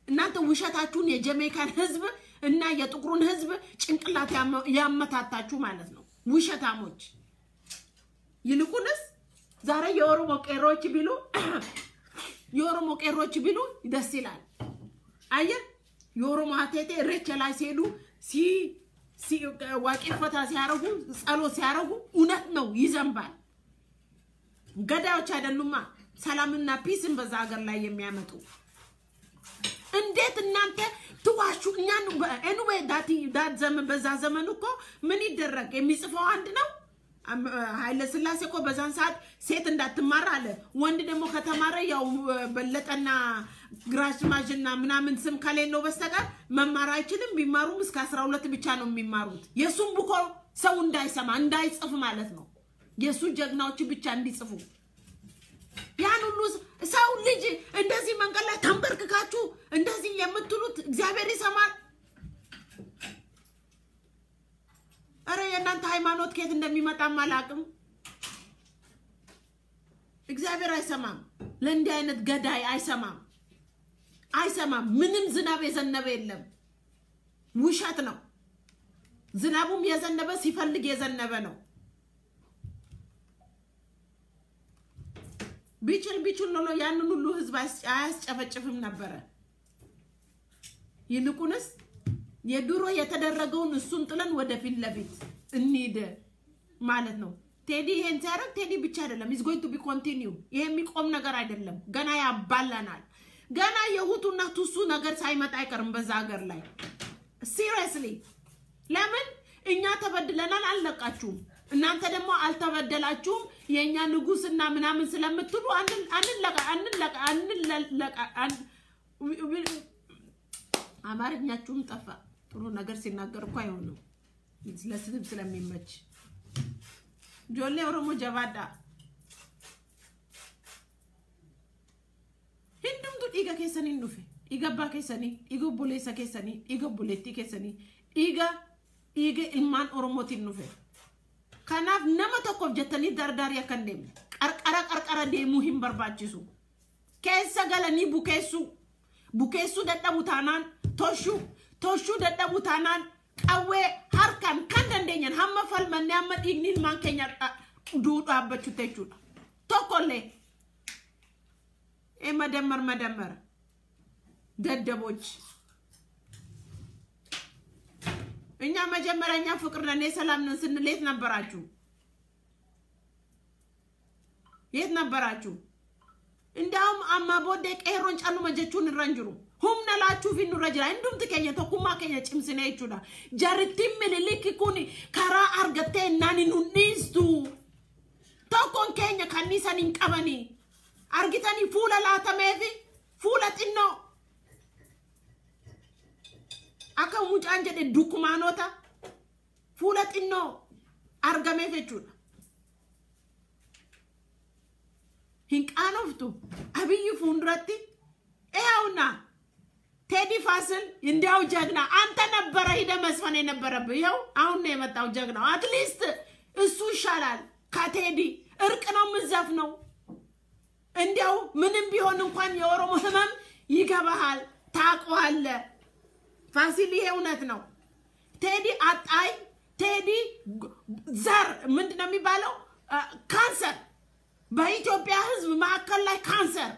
እናንተ ውሸታችሁን የጀሜካን ህዝብ እና የጥቁሩን ህዝብ ጭንቅላት ያመታታችሁ ማለት ነው ውሸታሞች ይልቁንስ ዛሬ የኦሮሞ ቄሮች ቢሉ ደስ ይላል አየ የኦሮሞ አቴቴ ሬቸ ላይ ሲሄዱ ዋቂፈታ ሲያረጉ ጸሎት ሲያረጉ እውነት ነው ይዘንባል ገዳዮች አይደሉማ ሰላምና ፒስን በዛ ሀገር ላይ የሚያመጡ እንዴት እናንተ ትዋሹ እኛን anyway that ዘመን በዛ ዘመን እኮ ምን ይደረግ የሚጽፈው አንድ ነው ኃይለ ሥላሴ እኮ በዛን ሰዓት ሴት እንዳትማር አለ ወንድ ደግሞ ከተማረ ያው በለጠና ግራሽማጅና ምናምን ስም ከሌለው በስተቀር መማር አይችልም ቢማሩም እስከ 12 ብቻ ነው የሚማሩት የሱም ብኮ ሰው እንዳይሰማ እንዳይጽፍ ማለት ነው የሱ ጀግናዎች ብቻ እንዲጽፉ ያን ሁሉ ሰው ልጅ እንደዚህ መንገድ ላይ ተንበርክካችሁ እንደዚህ የምትሉት እግዚአብሔር ይሰማል አረ የናንተ ሃይማኖት ከየት እንደሚመጣ ማላቅም እግዚአብሔር አይሰማም ለእንዲህ አይነት ገዳይ አይሰማም ምንም ዝናብ የዘነበ የለም ውሸት ነው ዝናቡም የዘነበ ሲፈልግ የዘነበ ነው ቢችል ነው ያንን ሁሉ ህዝብ አያስጨፈጭፍም ነበር ይልቁንስ የድሮ የተደረገውን እሱን ጥለን ወደ ፊት ለፊት እንሂድ ማለት ነው ቴዲ ይሄን ሲያረግ ቴዲ ብቻ አይደለም is going to be continue ይሄ የሚቆም ነገር አይደለም ገና ያባላናል ገና የሁቱና ቱሱ ነገር ሳይመጣ አይቀርም በዛ ሀገር ላይ seriously ለምን እኛ ተበድለናል አልለቃችሁም እናንተ ደግሞ አልተበደላችሁም የኛ ንጉስና ምናምን ስለምትሉ አንለቃ አማርኛችሁም ጠፋ ጥሩ ነገር ሲናገር እኮ አይሆንም ስለስድብ ስለሚመች ጆሌ ኦሮሞ ጀባዳ hindu diga kesani nufe igabba kesani igobbolesa kesani igobboletti kesani iga ilman oromotin nufe kanaf nama tokko jettani dardar yakandem qarqara demu him barbachisu kessa galani bukesu daddabu tanan toshu daddabu tanan qawe harkan kan dandenyan hamma falmanne amma dignil man kenya dudu abbachu techuda tokolle e madamar daddaboch እኛ መጀመሪያኛ ፍቅር ነን ሰላም ነን ስንል የት ነበራችሁ እንዳውም አማ ቦዴ ቀሮን ጫሉ መጀቹን ረንጅሩ ሁምና ላችሁ ፊኑ ረጅራ እንዱም ተከየ ተኩማ ከየ ጭምስነ ይቹዳ ጃርቲም ምልልክ ኩኒ ካራ አርገቴ ናኒ ኑኒስቱ ተኮን ከኛ ካኒሳኒን ቀበኒ አርጊታኒ ፉላ ላተሜፊ ፉላ ጥኖ aka mucaan jedhe dukumaanota fuula xinnoo argame fechuudha hinqaanoftu abiyyi fuunduratti ehawna ቴዲ ፋሲል እንዲያው ጀግና አንተ ነበር ሄደ መስፈን የነበረብህ ይኸው አሁን ነው የመጣው ጀግናው አትሊስት እሱ ይሻላል ከቴዲ እርቅ ነው ምዘፍነው እንዲያው ምንም ቢሆን እንኳን የኦሮሞ ህመም ይገባሃል ታቋለ ፋሲል ይሄ እውነት ነው ቴዲ አጣይ ቴዲ ዘር ምንድነው የሚባለው ካንሰር በኢትዮጵያ ህዝብ ማከል ላይ ካንሰር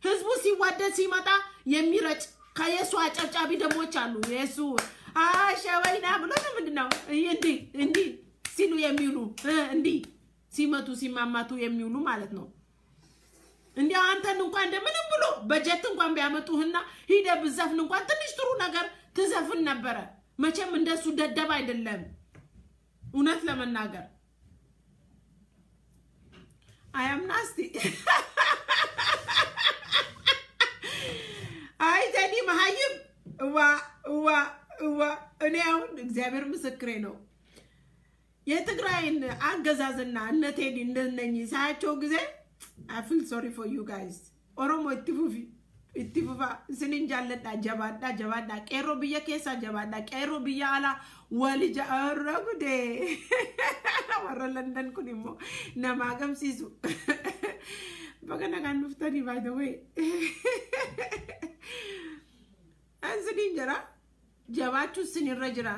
ህዝቡ ሲዋደድ ሲመጣ የሚረጭ ከየሱ አጨብጫቢ ደሞች አሉ የሱ አሸወይና ብሎ ምንድነው እንዲ ሲሉ የሚውሉ እንዲ ሲመቱ ሲማማቱ የሚውሉ ማለት ነው እንዲያው አንተን እንኳን እንደምንም ብሎ በጀት እንኳን ቢያመጡህና ሂደ ብዘፍን እንኳን ትንሽ ጥሩ ነገር ትዘፍን ነበር መቼም እንደሱ ደደብ አይደለም እውነት ለመናገር I am nasty አይ ቴዲ መሃይም ዋ እኔ አሁን እግዚአብሔር ምስክሬ ነው የትግራይን አገዛዝና እነ ቴዲ እንደነኝ ሳያቸው ጊዜ I feel sorry for you guys. Oromo ittifufa sinin jalladha jabaadha qeerroo biyya keessa jabaadha qeerroo biyya ala wali jaarragude warra London kun immoo nama gamsiisu baga nagaan nuftani by the way ansinin jira jabaachuu sinirra jira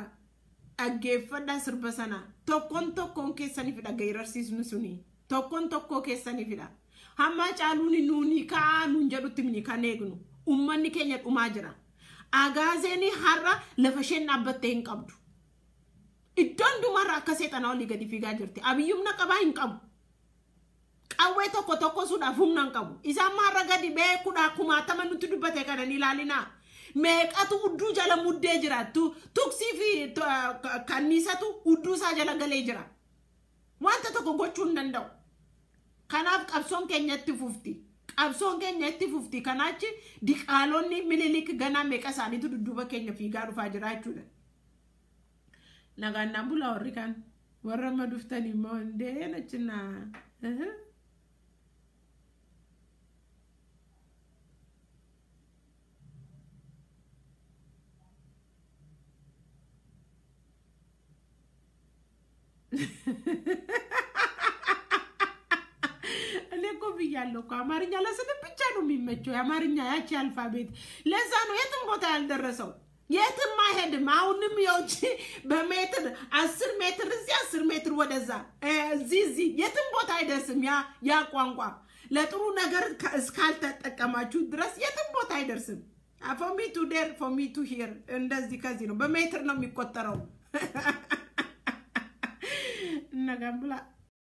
aggeeffadha sirba sana tokkoon keessaniif dhaggeerarsiisnu suni tokko keessaniifidha hamma caaluni nuuni kaanun jedhutti mini kaneegnu ummanni keenya dhumaa jira agaazeni harra lafasheen dhaabbattee hin qabdu iddoon dumarra akka seexana olii gadi fiigaa jirti abiyyumna qabaa hin qabu qawwee tokko suudhaaf humna hin qabu isaan maarra gadi beekuudha kumaatama nutti dubbate kanan ilaalina meeqatu udduu jala muddee jiraattu tuksii fi kanniisatu udduu isaa jala galee jira wanta tokko gochuu hin danda'u kanaaf qabsoon keenyatti fufti kanaachi diqaalonni mililik ganaa meeqa isaaniitu dudduuba keenya fiigaa dhufaa jira jechuudha nagaannaan bulaa warri kan warra maduftanii immoo hundee nachinaa ያለው አማርኛ ለስን ብቻ ነው የሚመቸው የአማርኛ ያቺ አልፋቤት ለዛ ነው የትም ቦታ ያልደረሰው የትም አይሄድም አሁንም የውጪ በሜትር 10 ሜትር እዚህ 10 ሜትር ወደዛ እዚህ የትም ቦታ አይደርስም ያ ቋንቋ ለጥሩ ነገር እስካልተጠቀማችሁ ድረስ የትም ቦታ አይደርስም for me to there for me to hear እንደዚህ ከዚህ ነው በሜትር ነው የሚቆጠረው ነጋምብላ